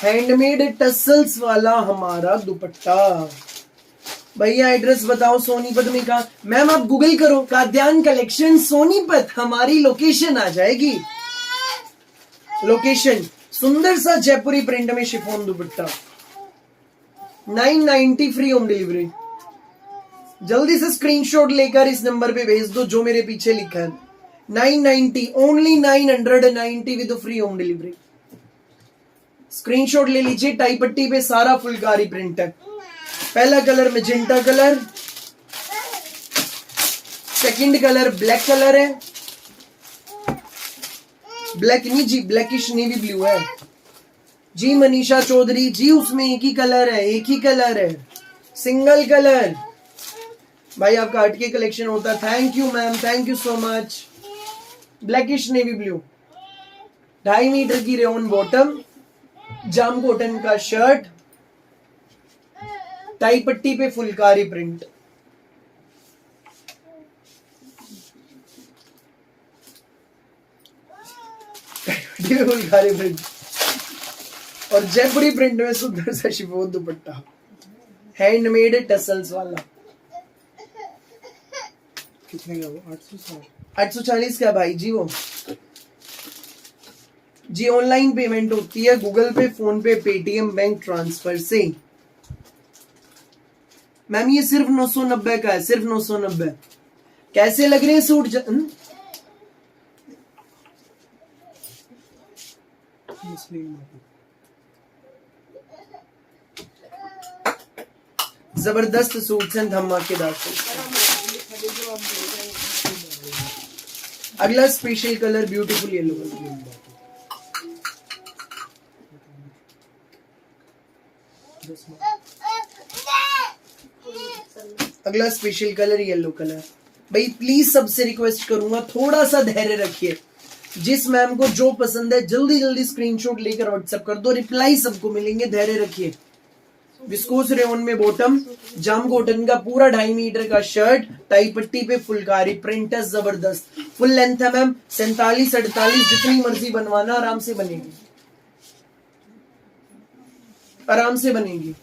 हैंडमेड टसल्स वाला हमारा दुपट्टा। भैया एड्रेस बताओ सोनीपत में कहा। मैम आप गूगल करो काद्यान कलेक्शन सोनीपत, हमारी लोकेशन आ जाएगी। लोकेशन सुंदर सा जयपुरी प्रिंट में शिफॉन दुपट्टा 990 फ्री होम डिलीवरी। जल्दी से स्क्रीनशॉट लेकर इस नंबर पे भेज दो जो मेरे पीछे लिखा है 990, only 990 with free home delivery. Screenshot ले लीजिए। टाई पट्टी पे सारा फुलकारी प्रिंट है। पहला colour magenta colour, second colour black colour है, ब्लैक नहीं जी, ब्लैकिश नेवी ब्लू है जी। मनीषा चौधरी जी, उसमें एक ही कलर है, एक ही कलर है, सिंगल कलर। भाई आपका हटके कलेक्शन होता है। Thank you ma'am, thank you so much. Blackish navy blue, 2.5 meter की रेयन बॉटम, जाम कॉटन का शर्ट, टाई पट्टी पे फुलकारी प्रिंट। फुलकारी प्रिंट और जयपुरी प्रिंट में सुंदर सा शिफॉन दुपट्टा, हैंडमेड टसल्स वाला। कितने का वो? 840 का भाई जी। वो जी ऑनलाइन पेमेंट होती है गूगल पे, फोन पे, पेटीएम, बैंक ट्रांसफर से। मैम ये सिर्फ 990 का है, सिर्फ 990। कैसे लग रहे हैं सूट? जबरदस्त सूट हैं, धमाकेदार सूट। अगला special colour beautiful yellow colour. अगला स्पेशल कलर येलो कलर। भाई प्लीज सबसे रिक्वेस्ट करूंगा थोड़ा सा धैर्य रखिए। जिस मैम को जो पसंद है जल्दी जल्दी स्क्रीनशॉट लेकर व्हाट्सएप कर दो, रिप्लाई सबको मिलेंगे। धैर्य रखिए। विस्कोस रेयन में बॉटम, जाम कॉटन का पूरा 2.5 मीटर का शर्ट, टाई पट्टी पे फुलकारी प्रिंट है, जबरदस्त। फुल लेंथ है मैम, 47 48 जितनी मर्जी बनवाना, आराम से बनेगी, आराम से बनेगी।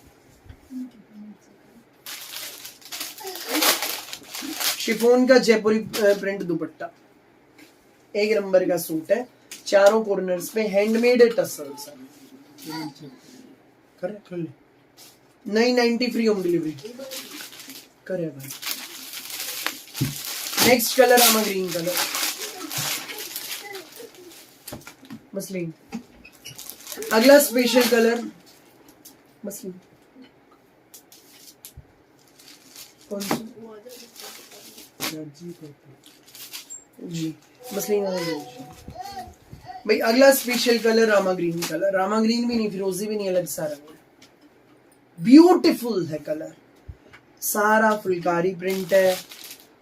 शिफॉन का जयपुरी प्रिंट दुपट्टा, एक नंबर का सूट है। चारों कॉर्नर्स पे हैंडमेड टसल्स है। कर 990 फ्री होम डिलीवरी करे भाई। नेक्स्ट कलर आमा ग्रीन कलर, मसलिन। अगला स्पेशल कलर मसलिन, कौन सा जी? मसलिन भाई। अगला special colour Rama green colour, Rama green भी नहीं, फिरोजी भी नहीं, अलग सारा ब्यूटीफुल है कलर। सारा फुलकारी प्रिंट है,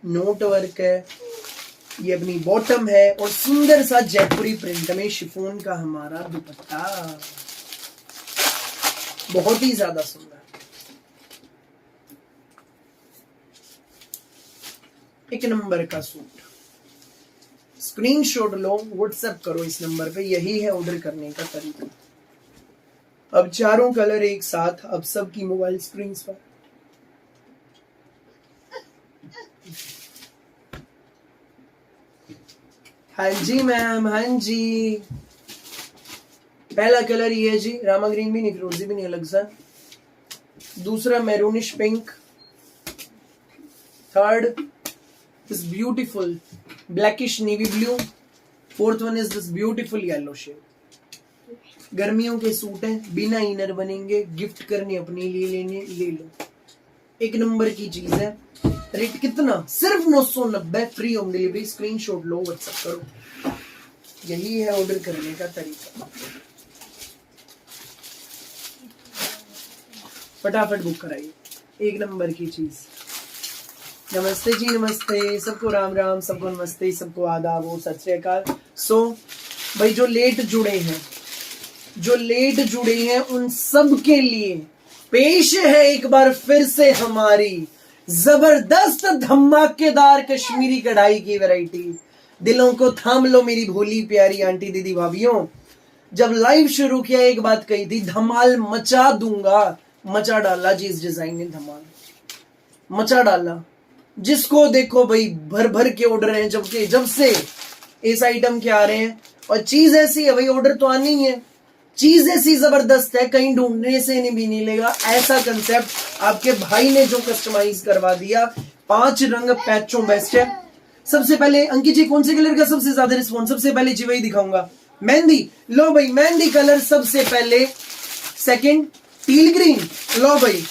नोट वर्क है। ये अपनी बॉटम है और सुंदर सा जयपुरी प्रिंट में शिफॉन का हमारा दुपट्टा, बहुत ही ज्यादा सुंदर। एक नंबर का सूट। स्क्रीनशॉट लो, व्हाट्सएप करो इस नंबर पे, यही है ऑर्डर करने का तरीका। अब चारों कलर एक साथ, अब सबकी मोबाइल स्क्रीन पर। हाँ जी मैम, हाँ जी। पहला कलर ये है जी, रामा ग्रीन भी नहीं, फिरोजी भी नहीं, अलग सा। दूसरा maroonish pink. Third this beautiful blackish navy blue. Fourth one is this beautiful yellow shade. गर्मियों के सूट हैं, बिना इनर बनेंगे, गिफ्ट करने अपने लिए लेने, ले लो। एक नंबर की चीज है। रेट कितना? सिर्फ 990 फ्री होम डिलीवरी। स्क्रीनशॉट लो, व्हाट्सएप करो, यही है ऑर्डर करने का तरीका। फटाफट बुक कराइए, एक नंबर की चीज। नमस्ते जी, नमस्ते सबको, राम राम, सबको नमस्ते, सबको आदाब और सत श्री अकाल। सो भाई जो लेट जुड़े हैं, जो लेट जुड़े हैं, उन सब के लिए पेश है एक बार फिर से हमारी जबरदस्त धमाकेदार कश्मीरी कढ़ाई की वैरायटी। दिलों को थाम लो मेरी भोली प्यारी आंटी दीदी भाभीयों। जब लाइव शुरू किया एक बात कही थी, धमाल मचा दूंगा। मचा डाला जी इस डिजाइन ने, धमाल मचा डाला। जिसको देखो भाई भर भर के ऑर्डर हैं, जबकि जब से इस आइटम के आ रहे हैं। और चीज ऐसी है भाई, ऑर्डर तो आनी ही है। चीज ऐसी जबरदस्त है, कहीं ढूंढने से नहीं भी नहीं लेगा ऐसा कंसेप्ट आपके भाई ने जो कस्टमाइज करवा दिया। 5 रंग पैचों बेस्ट है। सबसे पहले अंकित जी कौन से कलर का सबसे ज्यादा रिस्पॉन्स? सबसे पहले जी वही दिखाऊंगा, मेहंदी। लो भाई मेहंदी कलर सबसे पहले। Second till green. लो भाई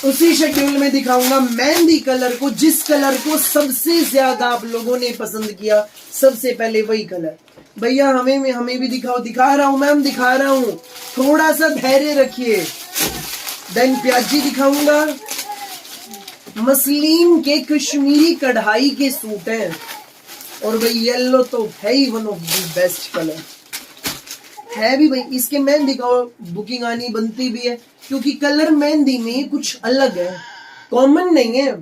उसी शेड्यूल में दिखाऊंगा मेहंदी कलर को, जिस कलर को सबसे ज्यादा आप लोगों ने पसंद किया। सबसे पहले वही कलर। भैया हमें भी दिखाओ। दिखा रहा हूं मैम, दिखा रहा हूं, थोड़ा सा धैर्य रखिए। देन प्याजी दिखाऊंगा। मसलिन के कश्मीरी कढ़ाई के सूट हैं। और भाई येलो तो है ही one of the best colour है भी भाई। इसके मेहंदी का बुकिंग आनी बनती भी है, क्योंकि कलर मेहंदी में कुछ अलग है, कॉमन नहीं है,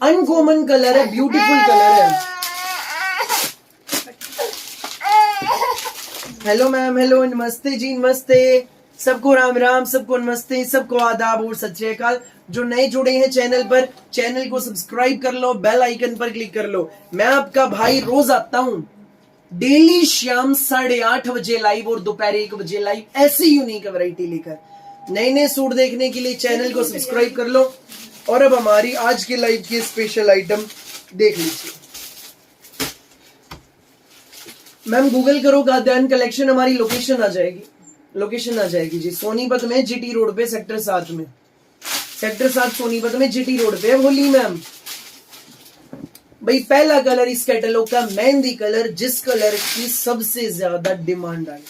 अनकॉमन कलर है, ब्यूटीफुल कलर है। हेलो मैम, हेलो, नमस्ते जी, नमस्ते। सबको राम राम, सबको नमस्ते, सबको आदाब और सत श्री अकाल। जो नए जुड़े हैं चैनल पर, चैनल को सब्सक्राइब कर लो, बेल आइकन पर क्लिक कर लो। मैं आपका भाई रोज आता हूं, डेली शाम 8:30 बजे लाइव और दोपहर 1 बजे लाइव, ऐसी यूनिक वैरायटी लेकर। नए नए सूट देखने के लिए चैनल को सब्सक्राइब कर लो। और अब हमारी आज के लाइव की स्पेशल आइटम देख लीजिए। मैम गूगल करो गाद्यान कलेक्शन, हमारी लोकेशन आ जाएगी। लोकेशन आ जाएगी जी, सोनीपत में जीटी रोड पे सेक्टर 7 में। सेक्टर 7 सोनीपत में जीटी रोड पे होली मैम। भाई पहला कलर इस कैटलॉग का मेहंदी कलर, जिस कलर की सबसे ज्यादा डिमांड आई।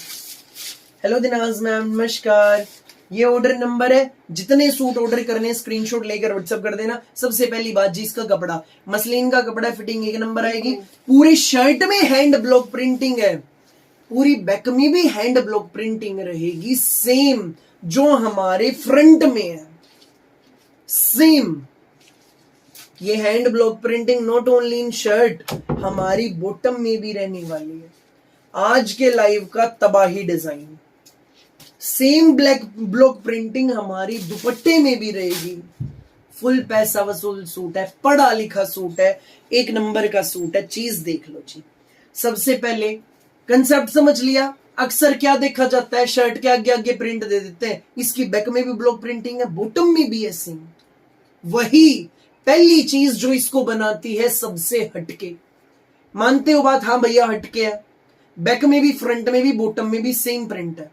हेलो दिनाज मैम, नमस्कार। ये ऑर्डर नंबर है, जितने सूट ऑर्डर करने स्क्रीनशॉट लेकर व्हाट्सएप कर देना। सबसे पहली बात जी, इसका कपड़ा मसलिन का कपड़ा, फिटिंग 1 नंबर आएगी। पूरे शर्ट में हैंड ब्लॉक प्रिंटिंग है, पूरी बैक में भी हैंड ब्लॉक प्रिंटिंग रहेगी, सेम जो हमारे फ्रंट में है, सेम। ये hand block printing not only in shirt, हमारी बॉटम में भी रहने वाली है। आज के लाइव का तबाही design, same black block printing हमारी दुपट्टे में भी रहेगी। फुल पैसा वसूल सूट है, पढ़ा लिखा सूट है, 1 नंबर का सूट है। चीज देख लो जी। सबसे पहले कंसेप्ट समझ लिया। अक्सर क्या देखा जाता है, शर्ट के आगे आगे प्रिंट दे देते हैं, इसकी बैक में भी ब्लॉक प्रिंटिंग है, बॉटम में भी है सेम। वही पहली चीज जो इसको बनाती है सबसे हटके। मानते हो बात? हाँ भैया हटके है। बैक में भी, फ्रंट में भी, बॉटम में भी सेम प्रिंट है,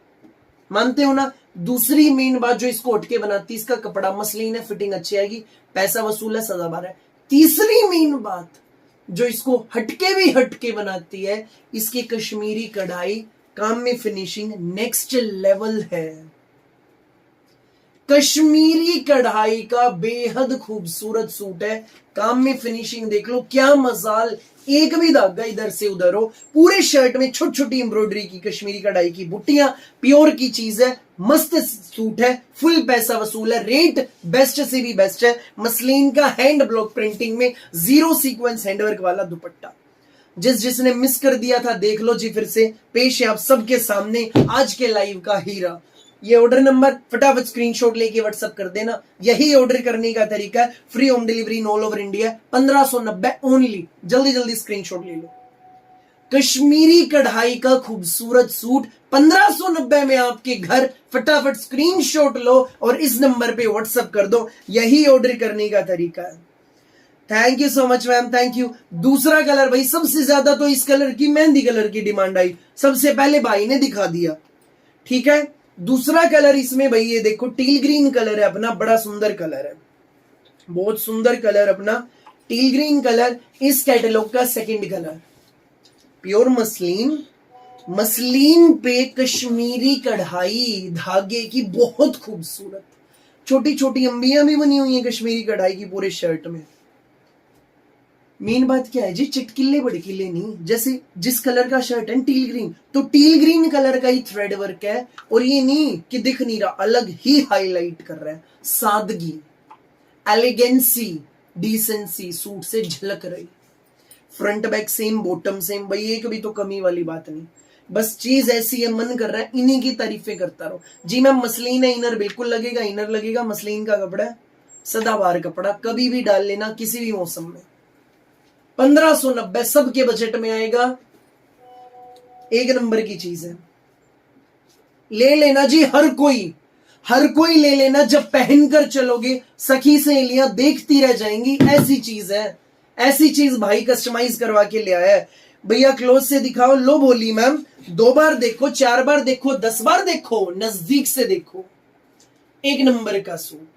मानते हो ना? दूसरी मेन बात जो इसको हटके बनाती है, इसका कपड़ा मसलिन है, फिटिंग अच्छी आएगी, पैसा वसूल है, सदाबहार है। तीसरी मेन बात जो इसको हटके भी हटके बनाती है, इसकी कश्मीरी कढ़ाई, काम में फिनिशिंग नेक्स्ट लेवल है। कश्मीरी कढ़ाई का बेहद खूबसूरत सूट है, काम में फिनिशिंग देख लो, क्या मजाल, एक भी धागा इधर से उधर हो। पूरे शर्ट में छोटी छोटी एम्ब्रॉयडरी की कश्मीरी कढ़ाई की बुट्टियां, प्योर की चीज है, मस्त सूट है, फुल पैसा वसूल है, रेट बेस्ट से भी बेस्ट है। मसलिन का हैंड ब्लॉक प्रिंटिंग में 0 सीक्वेंस हैंडवर्क वाला दुपट्टा। जिसने मिस कर दिया था देख लो जी, फिर से पेश है आप सबके सामने आज के लाइव का हीरा। ये ऑर्डर नंबर फटाफट स्क्रीनशॉट लेके व्हाट्सएप कर देना। यही ऑर्डर करने का तरीका है, free home delivery all over India, 1590 only. जल्दी जल्दी स्क्रीनशॉट ले लो। कश्मीरी कढ़ाई का खूबसूरत सूट 1590 में आपके घर, फटाफट स्क्रीनशॉट लो और इस नंबर पे व्हाट्सएप कर दो। यही ऑर्डर करने का तरीका है। Thank you so much ma'am, thank you. दूसरा कलर भाई, सबसे ज्यादा तो इस कलर की, मेहंदी कलर की डिमांड आई, सबसे पहले भाई ने दिखा दिया, ठीक है। दूसरा कलर इसमें भाई ये देखो, टील ग्रीन कलर है अपना, बड़ा सुंदर कलर है, बहुत सुंदर कलर अपना, टील ग्रीन कलर इस कैटलॉग का second colour. Pure muslin, muslin पे कश्मीरी कढ़ाई धागे की, बहुत खूबसूरत, छोटी छोटी अंबियां भी बनी हुई हैं कश्मीरी कढ़ाई की पूरे शर्ट में। मेन बात क्या है जी, चिटकिले बड़किले नहीं, जैसे जिस कलर का शर्ट है टील ग्रीन, तो टील ग्रीन कलर का ही थ्रेड वर्क है। और ये नहीं कि दिख नहीं रहा, अलग ही हाईलाइट कर रहा है, सादगी, एलिगेंसी, डिसेंसी सूट से झलक रही। Front back same, bottom same भाई, एक भी तो कमी वाली बात नहीं। बस चीज ऐसी है, मन कर रहा है इन्हीं की तारीफें करता रहो जी। मैम मसलिन है, इनर बिल्कुल लगेगा, इनर लगेगा, मसलिन का कपड़ा है, सदाबहार कपड़ा, कभी भी डाल लेना किसी भी मौसम में। 1590 सबके बजट में आएगा, एक नंबर की चीज है, ले लेना जी। हर कोई ले लेना, जब पहनकर चलोगे सखी सहेलियां देखती रह जाएंगी। ऐसी चीज है, ऐसी चीज भाई कस्टमाइज करवा के ले आया है। भैया क्लोज से दिखाओ। लो बोली मैम, 2 बार देखो, 4 बार देखो, 10 बार देखो, नजदीक से देखो। एक नंबर का सूट,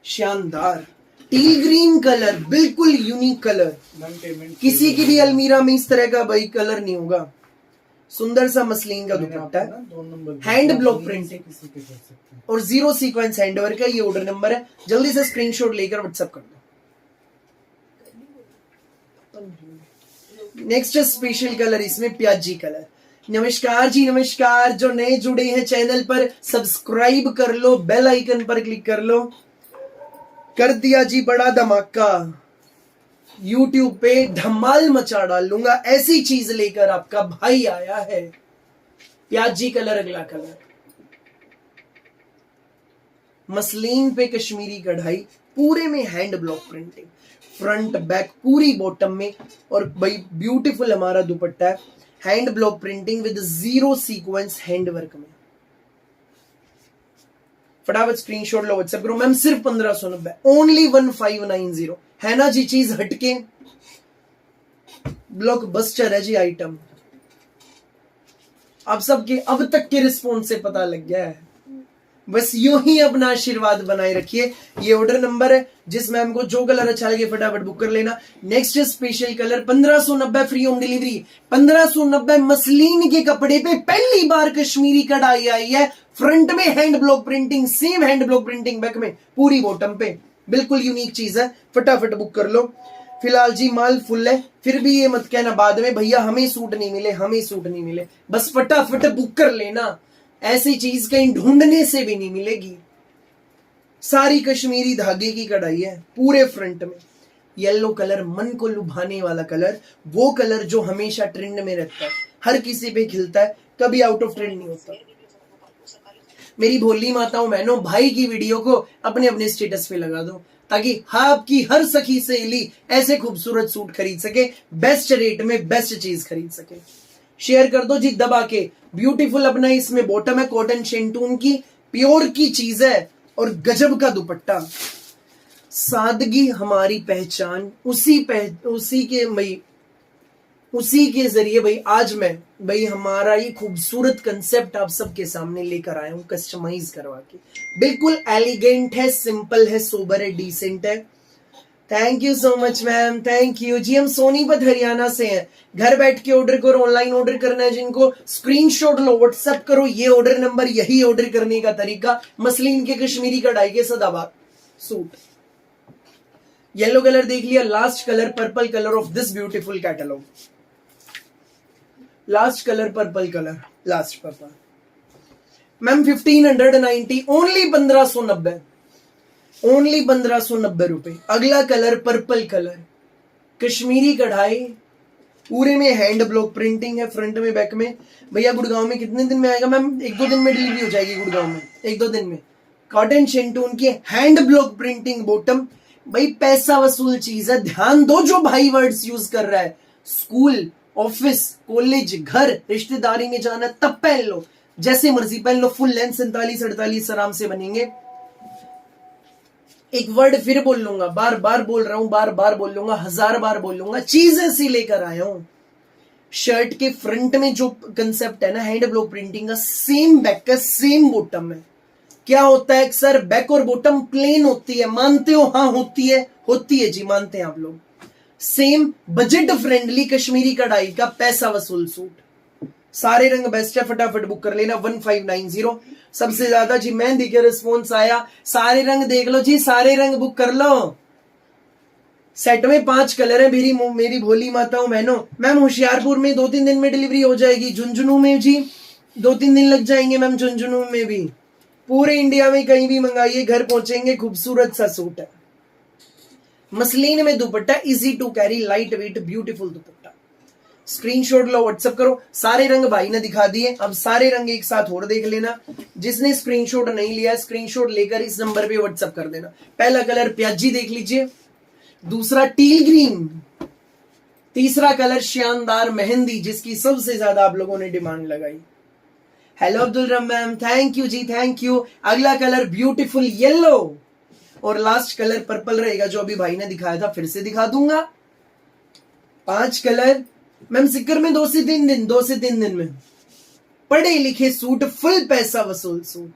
शानदार टी ग्रीन कलर, बिल्कुल यूनिक कलर। किसी की भी अलमीरा में इस तरह का भाई कलर नहीं होगा। सुंदर सा मसलिन का दुपट्टा है, हैंड ब्लॉक प्रिंटिंग और 0 सीक्वेंस हैंडवर्क का ये ऑर्डर नंबर है। जल्दी से स्क्रीनशॉट लेकर व्हाट्सएप कर दो। नेक्स्ट स्पेशल कलर, इसमें प्याजी कलर। नमस्कार जी, नमस्कार। जो नए जुड़े हैं चैनल पर सब्सक्राइब कर लो, बेल आइकन पर क्लिक कर लो। कर दिया जी बड़ा धमाका, YouTube पे धमाल मचा डालूंगा। ऐसी चीज लेकर आपका भाई आया है, प्याजी कलर। अगला कलर मसलिन पे कश्मीरी कढ़ाई, पूरे में hand block printing, front back पूरी बॉटम में, और भाई ब्यूटीफुल हमारा दुपट्टा है, hand block printing with 0 sequence hand work में। फटाफट स्क्रीनशॉट लो, व्हाट्सएप करो। मैम सिर्फ 1590, ओनली 1590 है ना जी। चीज हटके ब्लॉकबस्टर है जी आइटम। आप सबके अब तक के रिस्पॉन्स से पता लग गया है। बस यूं ही अपना आशीर्वाद बनाए रखिए। ये ऑर्डर नंबर है, जिस मैम को जो कलर अच्छा लगे फटाफट बुक कर लेना। Next special colour 1590, free home delivery. 1590 muslin के कपड़े पे पहली बार कश्मीरी कढ़ाई आई है, फ्रंट में hand block printing, same hand block printing back में पूरी बॉटम पे, बिल्कुल यूनिक चीज है। फटाफट बुक कर लो। फिलहाल जी माल फुल है, फिर भी ये मत कहना बाद में भैया हमें सूट नहीं मिले, हमें सूट नहीं मिले। बस फटाफट बुक कर लेना, ऐसी चीज कहीं ढूंढने से भी नहीं मिलेगी। सारी कश्मीरी धागे की कढ़ाई है पूरे फ्रंट में। येलो कलर, मन को लुभाने वाला कलर, वो कलर जो हमेशा ट्रेंड में रहता है, हर किसी पे खिलता है, कभी आउट ऑफ ट्रेंड नहीं होता। मेरी भोली माताओं बहनों, भाई की वीडियो को अपने अपने स्टेटस पे लगा दो, ताकि आपकी हर सखी सहेली ऐसे खूबसूरत सूट खरीद सके, बेस्ट रेट में बेस्ट चीज खरीद सके। शेयर कर दो जी दबा के। ब्यूटीफुल अपना इसमें बॉटम है, कॉटन शेंटून की, प्योर की चीज है, और गजब का दुपट्टा। सादगी हमारी पहचान, उसी के जरिए भाई आज मैं भाई हमारा ये खूबसूरत कंसेप्ट आप सबके सामने लेकर आया हूं, कस्टमाइज करवा के। बिल्कुल एलिगेंट है, सिंपल है, सोबर है, डिसेंट है। Thank you so much ma'am, thank you जी। हम सोनीपत हरियाणा से हैं, घर बैठ के ऑर्डर करो। ऑनलाइन ऑर्डर करना है जिनको, स्क्रीनशॉट लो, व्हाट्सएप करो। ये ऑर्डर नंबर, यही ऑर्डर करने का तरीका। मसलिन के कश्मीरी कढ़ाई के सदाबहार सूट। येलो कलर देख लिया, last colour purple colour of this beautiful catalogue. Last colour purple colour, last purple. Ma'am 1590, only 1590, only 1590 रुपए। अगला कलर पर्पल कलर, कश्मीरी कढ़ाई, पूरे में हैंड ब्लॉक प्रिंटिंग है, फ्रंट में बैक में। भैया गुड़गांव में कितने दिन में आएगा? मैम 1-2 दिन में डिलीवरी हो जाएगी गुड़गांव में, 1-2 दिन में। कॉटन शेंटून की हैंड ब्लॉक प्रिंटिंग बॉटम। भाई पैसा वसूल चीज है, ध्यान दो जो भाई वर्ड्स यूज कर रहा है। स्कूल, ऑफिस, कॉलेज, घर, रिश्तेदारी में जाना तब पहन लो, जैसे मर्जी पहन लो। फुल लेंथ 47-48 आराम से बनेंगे। एक वर्ड फिर बोल लूंगा, बार बार बोल रहा हूं, बार बार बोल लूंगा, 1000 बार बोल लूंगा, चीज ऐसी लेकर आया हूं। शर्ट के फ्रंट में जो कंसेप्ट है ना हैंड ब्लॉक प्रिंटिंग का, सेम बैक का सेम बॉटम है। क्या होता है सर, बैक और बॉटम प्लेन होती है, मानते हो? हाँ होती है जी, मानते हैं आप लोग। सेम बजट फ्रेंडली कश्मीरी कढ़ाई का पैसा वसूल सूट। सारे रंग बेस्ट है, फटाफट बुक कर लेना 1590। सबसे ज्यादा जी मेहंदी के रिस्पॉन्स आया, सारे रंग देख लो जी, सारे रंग बुक कर लो। सेट में 5 कलर है मेरी भोली माताओं बहनों। मैम होशियारपुर में 2-3 दिन में डिलीवरी हो जाएगी, झुंझुनू में जी 2-3 दिन लग जाएंगे मैम, झुंझुनू में भी। पूरे इंडिया में कहीं भी मंगाइए, घर पहुंचेंगे। खूबसूरत सा सूट है, मसलिन में dupatta, easy to carry, light weight, beautiful dupatta. Screenshot लो, व्हाट्सएप करो। सारे रंग भाई ने दिखा दिए, अब सारे रंग एक साथ और देख लेना। जिसने स्क्रीनशॉट नहीं लिया, स्क्रीनशॉट लेकर इस नंबर पे व्हाट्सएप कर देना। पहला कलर प्याजी देख लीजिए, दूसरा टील ग्रीन, तीसरा कलर शानदार मेहंदी, जिसकी सबसे ज्यादा आप लोगों ने डिमांड लगाई। हेलो अब्दुल रम ma'am, thank you ji, thank you. अगला कलर ब्यूटीफुल येलो, और लास्ट कलर पर्पल रहेगा जो अभी भाई ने दिखाया था, फिर से दिखा दूंगा। 5 कलर मैम। सिक्कर में 2 से 3 दिन, 2 से 3 दिन में पढ़े लिखे सूट, फुल पैसा वसूल सूट।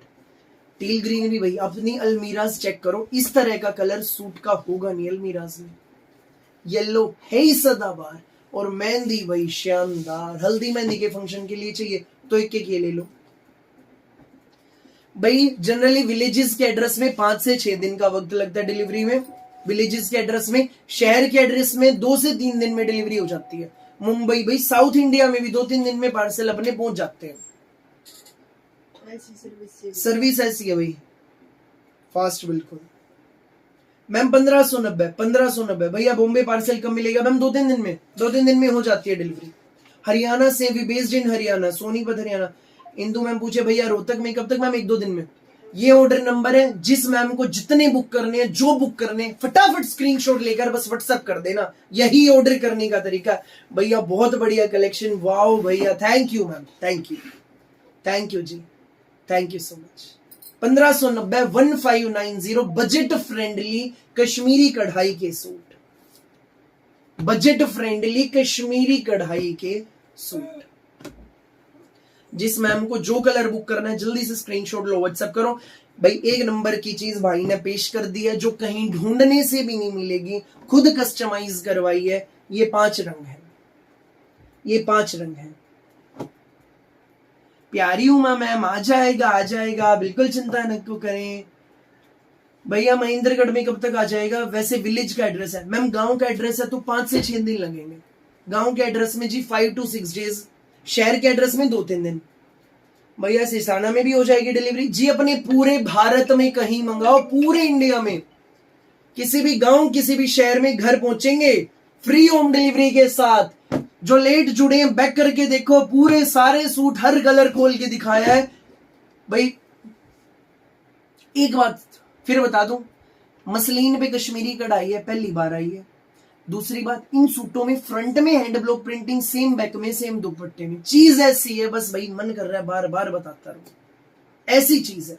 टील ग्रीन भी भाई अपनी अलमीराज चेक करो, इस तरह का कलर सूट का होगा नहीं अलमीराज में। येलो है ही सदाबहार, और मेहंदी भाई शानदार। हल्दी मेहंदी के फंक्शन के लिए चाहिए तो एक एक ये ले लो भाई। जनरली विलेजेस के एड्रेस में 5 से 6 दिन का वक्त लगता है डिलीवरी में। विलेजेस के एड्रेस में, शहर के एड्रेस में 2 से 3 दिन में डिलीवरी हो जाती है। मुंबई भाई, साउथ इंडिया में भी 2-3 दिन में पार्सल अपने पहुंच जाते हैं। ऐसी सर्विस ऐसी है भाई, फास्ट बिल्कुल। मैम 1590 भैया। बॉम्बे पार्सल कब मिलेगा मैम? 2-3 दिन में, 2-3 दिन में हो जाती है डिलीवरी। हरियाणा से, we based in Haryana, Sonipat Haryana. Indu ma'am पूछे भैया रोहतक में कब तक? मैम 1-2 दिन में। ये ऑर्डर नंबर है, जिस मैम को जितने बुक करने हैं, जो बुक करने हैं, फटाफट स्क्रीनशॉट लेकर बस व्हाट्सएप कर देना। यही ऑर्डर करने का तरीका। भैया बहुत बढ़िया कलेक्शन, वाओ भैया, thank you ma'am, thank you, thank you ji, thank you so much. 1590 1590 budget friendly Kashmiri कढ़ाई के सूट, बजट फ्रेंडली कश्मीरी कढ़ाई के सूट। जिस मैम को जो कलर बुक करना है जल्दी से स्क्रीनशॉट लो, व्हाट्सएप करो भाई। एक नंबर की चीज भाई ने पेश कर दी है, जो कहीं ढूंढने से भी नहीं मिलेगी, खुद कस्टमाइज करवाई है। ये 5 रंग है, ये 5 रंग है। प्यारी उमा मैम, आ जाएगा, बिल्कुल चिंता न क्यों करें। भैया महेंद्रगढ़ में कब तक आ जाएगा? वैसे विलेज का एड्रेस है मैम, गांव का एड्रेस है तो 5 से 6 दिन लगेंगे। गांव के एड्रेस में जी 5 to 6 डेज, शहर के एड्रेस में 2-3 दिन। भैया सिसाना में भी हो जाएगी डिलीवरी जी। अपने पूरे भारत में कहीं मंगाओ, पूरे इंडिया में किसी भी गांव, किसी भी शहर में घर पहुंचेंगे फ्री होम डिलीवरी के साथ। जो लेट जुड़े हैं बैक करके देखो, पूरे सारे सूट हर कलर खोल के दिखाया है भाई। एक बात फिर बता दूं, मसलिन पे कश्मीरी कढ़ाई है, पहली बार आई है। दूसरी बात, इन सूटों में फ्रंट में hand block printing, same back में, सेम दुपट्टे में। चीज ऐसी है, बस भाई मन कर रहा है बार बार बताता रहूं, ऐसी चीज है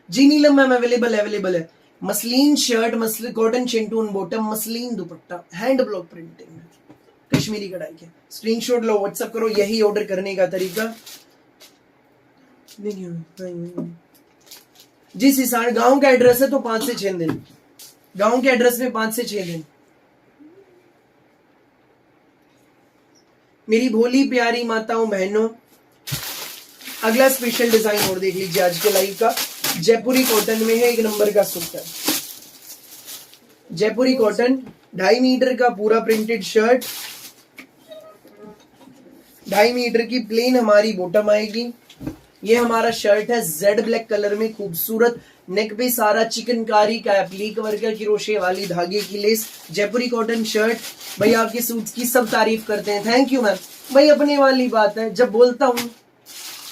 जी। नीलम मैम अवेलेबल है। मसलिन शर्ट, मसलिन कॉटन शेंटून बॉटम, muslin dupatta, hand block printing में, कश्मीरी कढ़ाई के। स्क्रीनशॉट लो, व्हाट्सएप करो, यही ऑर्डर करने का तरीका। जिस हिसाब गांव का एड्रेस है तो 5 से 6 दिन, गांव के एड्रेस में 5 से 6 दिन। मेरी भोली प्यारी माताओं बहनों, अगला स्पेशल डिजाइन और देख लीजिए आज के लाइव का। जयपुरी कॉटन में है, 1 नंबर का सूट है। जयपुरी कॉटन, 2.5 मीटर का पूरा प्रिंटेड शर्ट, 2.5 मीटर की प्लेन हमारी बॉटम आएगी। ये हमारा शर्ट है जेड ब्लैक कलर में, खूबसूरत। नेक पे सारा चिकनकारी का एप्लीक वर्क की क्रोशे वाली धागे की लेस। जयपुरी कॉटन शर्ट। भाई आपके सूट्स की सब तारीफ करते हैं, थैंक यू मैम। भाई अपने वाली बात है, जब बोलता हूं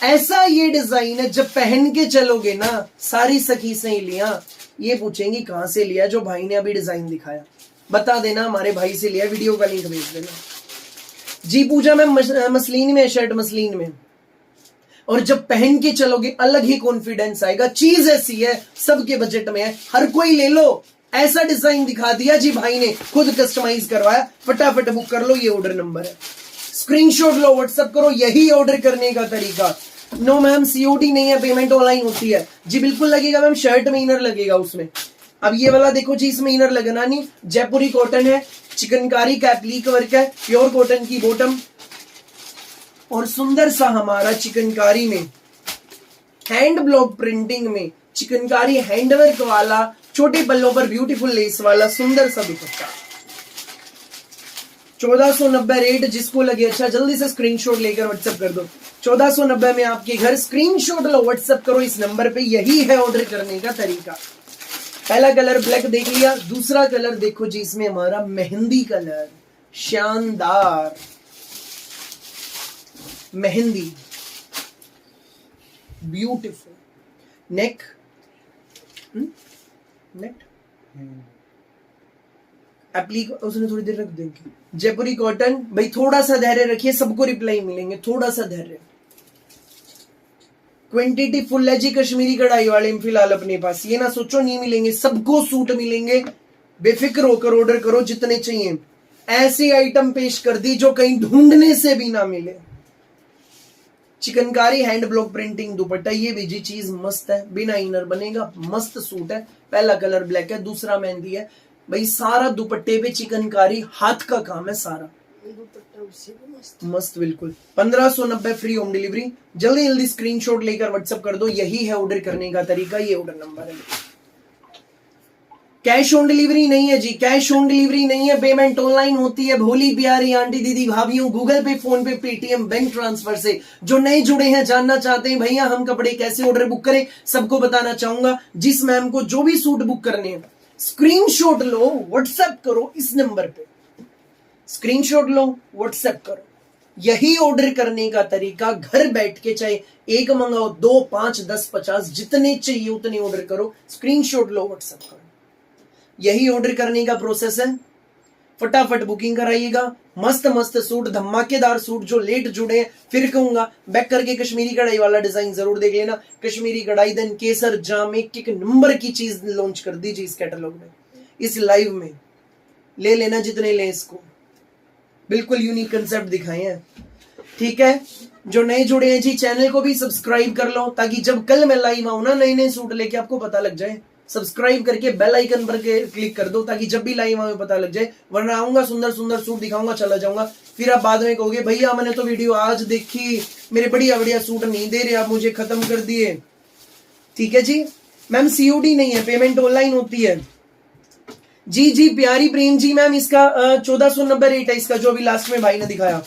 ऐसा ये डिजाइन है, जब पहन के चलोगे ना, सारी सखी सहेलियां ये पूछेंगी कहां से लिया, जो भाई ने अभी डिजाइन दिखाया। बता देना हमारे भाई से लिया, वीडियो का लिंक भेज देना जी। पूजा मैम मसलिन में, शर्ट मसलिन में, और जब पहन के चलोगे अलग ही कॉन्फिडेंस आएगा। चीज ऐसी है, सबके बजट में है, हर कोई ले लो। ऐसा डिजाइन दिखा दिया जी भाई ने, खुद कस्टमाइज करवाया। फटाफट बुक कर लो, ये ऑर्डर नंबर है, स्क्रीनशॉट लो, व्हाट्सएप करो, यही ऑर्डर करने का तरीका। नो मैम सीओडी नहीं है, पेमेंट ऑनलाइन होती है जी। बिल्कुल लगेगा मैम, शर्ट में इनर लगेगा उसमें। अब ये वाला देखो जी, इसमें इनर लगना नहीं। जयपुरी कॉटन है, चिकनकारी का एप्लीक वर्क है, प्योर कॉटन की बॉटम, और सुंदर सा हमारा चिकनकारी में हैंड ब्लॉक प्रिंटिंग में चिकनकारी हैंडवर्क वाला, छोटे पल्लों पर ब्यूटीफुल लेस वाला सुंदर सा दुपट्टा। 1490 रेट। जिसको लगे अच्छा जल्दी से स्क्रीनशॉट लेकर व्हाट्सएप कर दो। 1490 में आपके घर, स्क्रीनशॉट लो, व्हाट्सएप करो इस नंबर पे, यही है ऑर्डर करने का तरीका। पहला कलर ब्लैक देख लिया, दूसरा कलर देखो जी, इसमें हमारा मेहंदी कलर, शानदार। मेहंदी, ब्यूटीफुल नेक, नेट एप्लीक उसने थोड़ी देर रख देंगे। जयपुरी कॉटन, भाई थोड़ा सा धैर्य रखिए, सबको रिप्लाई मिलेंगे, थोड़ा सा धैर्य। क्वांटिटी फुल है जी कश्मीरी कढ़ाई वाले में फिलहाल अपने पास, ये ना सोचो नहीं मिलेंगे, सबको सूट मिलेंगे, बेफिक्र होकर ऑर्डर करो जितने चाहिए। ऐसी आइटम पेश कर दी जो कहीं ढूंढने से भी ना मिले। चिकनकारी हैंड ब्लॉक प्रिंटिंग दुपट्टा, ये भी जी चीज मस्त है, बिना इनर बनेगा, मस्त सूट है। पहला कलर ब्लैक है, दूसरा मेहंदी है, भाई सारा दुपट्टे पे चिकनकारी हाथ का काम है सारा, मस्त बिल्कुल। 1590 फ्री होम डिलीवरी। जल्दी जल्दी स्क्रीनशॉट लेकर व्हाट्सएप कर दो, यही है ऑर्डर करने का तरीका, ये ऑर्डर नंबर है। कैश ऑन डिलीवरी नहीं है जी, कैश ऑन डिलीवरी नहीं है, पेमेंट ऑनलाइन होती है भोली प्यारी आंटी दीदी भाभीियों, गूगल पे, फोन पे, पेटीएम, बैंक ट्रांसफर से। जो नए जुड़े हैं, जानना चाहते हैं भैया हम कपड़े कैसे ऑर्डर बुक करें, सबको बताना चाहूंगा। जिस मैम को जो भी सूट बुक करने हैं, स्क्रीनशॉट लो, व्हाट्सएप करो इस नंबर पे, स्क्रीनशॉट लो, व्हाट्सएप करो। यही ऑर्डर करने का तरीका, घर बैठ के चाहे एक मंगाओ, 2, 5, 10, 50 जितने चाहिए उतने ऑर्डर करो, स्क्रीनशॉट लो, व्हाट्सएप करो। यही ऑर्डर करने का प्रोसेस है, फटाफट बुकिंग कराइएगा। मस्त मस्त सूट, धमाकेदार सूट, जो लेट जुड़े हैं फिर कहूंगा बैक करके कश्मीरी कढ़ाई वाला डिजाइन जरूर देख लेना। कश्मीरी कढ़ाई देन केसर जाम, एक नंबर की चीज लॉन्च कर दीजिए इस कैटलॉग में, इस लाइव में ले लेना जितने ले इसको, बिल्कुल यूनिक कंसेप्ट दिखाए हैं, ठीक है। जो नए जुड़े हैं जी चैनल को भी सब्सक्राइब कर लो, ताकि जब कल मैं लाइव आऊं ना नए नए सूट लेके आपको पता लग जाए। सब्सक्राइब करके बेल आइकन पर क्लिक कर दो, ताकि जब भी लाइव आऊं पता लग जाए, वरना आऊंगा सुंदर सुंदर सूट दिखाऊंगा चला जाऊंगा, फिर आप बाद में कहोगे भैया मैंने तो वीडियो आज देखी, मेरे बढ़िया बढ़िया सूट नहीं दे रहे आप मुझे, खत्म कर दिए। ठीक है जी मैम, सीओडी नहीं है, पेमेंट ऑनलाइन होती है। जी जी प्यारी प्रेम जी मैम, इसका 1490 रेट है इसका, जो अभी लास्ट में भाई ने दिखाया।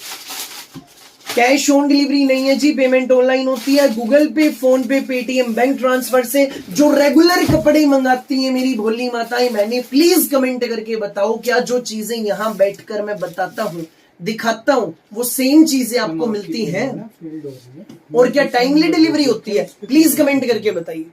कैश ऑन डिलीवरी नहीं है जी, पेमेंट ऑनलाइन होती है, गूगल पे, फोन पे, पेटीएम, बैंक ट्रांसफर से। जो रेगुलर कपड़े मंगाती हैं मेरी भोली माताएं, मैंने प्लीज कमेंट करके बताओ, क्या जो चीजें यहाँ बैठकर मैं बताता हूँ, दिखाता हूँ, वो सेम चीजें आपको मिलती हैं, और क्या टाइमली डिलीवरी होती है? प्लीज कमेंट करके बताइए,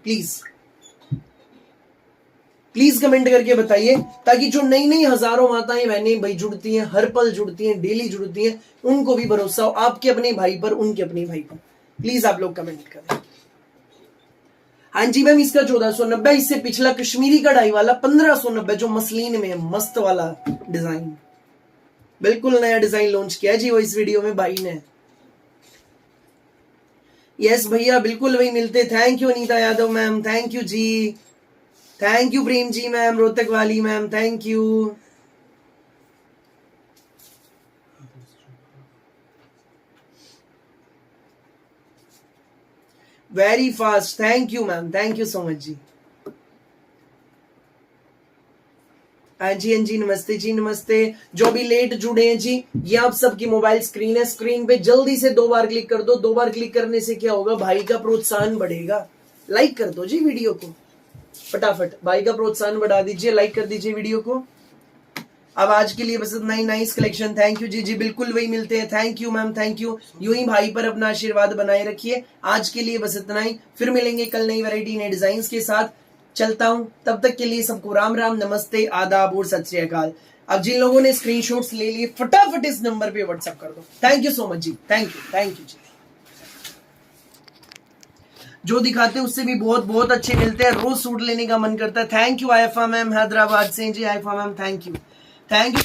प्लीज कमेंट करके बताइए, ताकि जो नई नई हजारों माताएं बहनें भाई जुड़ती हैं, हर पल जुड़ती हैं, डेली जुड़ती हैं, उनको भी भरोसा हो आपके अपने भाई पर, उनके अपने भाई पर। प्लीज आप लोग कमेंट करें। हाँ जी मैम, इसका 1490, इससे पिछला कश्मीरी कढ़ाई वाला 1590, जो मसलिन में मस्त वाला डिजाइन, बिल्कुल नया डिजाइन लॉन्च किया जी वो इस वीडियो में भाई ने। यस भैया बिल्कुल वही मिलते। Thank you Anita Yadav ma'am, thank you ji, thank you Prem ji ma'am, Rohtak वाली ma'am, thank you. Very fast, thank you ma'am, thank you so much जी। हाँ जी नमस्ते जी, नमस्ते। जो भी लेट जुड़े हैं जी, ये आप सबकी मोबाइल स्क्रीन है, स्क्रीन पे जल्दी से 2 बार क्लिक कर दो। 2 बार क्लिक करने से क्या होगा, भाई का प्रोत्साहन बढ़ेगा। लाइक कर दो जी वीडियो को, फटाफट भाई का प्रोत्साहन बढ़ा दीजिए, लाइक कर दीजिए वीडियो को। अब आज के लिए बस इतना ही। नाइस कलेक्शन, थैंक यू जी जी, बिल्कुल वही मिलते हैं। Thank you ma'am, thank you. यूं ही भाई पर अपना आशीर्वाद बनाए रखिए। आज के लिए बस इतना ही, फिर मिलेंगे कल नई वैरायटी नए डिजाइन के साथ। चलता हूं, तब तक के लिए सबको राम राम, नमस्ते, आदाब और सत श्री अकाल। अब जिन लोगों ने स्क्रीनशॉट्स ले लिए, फटाफट इस नंबर पे व्हाट्सएप कर दो। थैंक यू सो मच जी, थैंक यू जी। जो दिखाते हैं उससे भी बहुत बहुत अच्छे मिलते हैं, रोज सूट लेने का मन करता है। Thank you Aifa ma'am, Hyderabad से जी। Aifa ma'am thank you, thank you.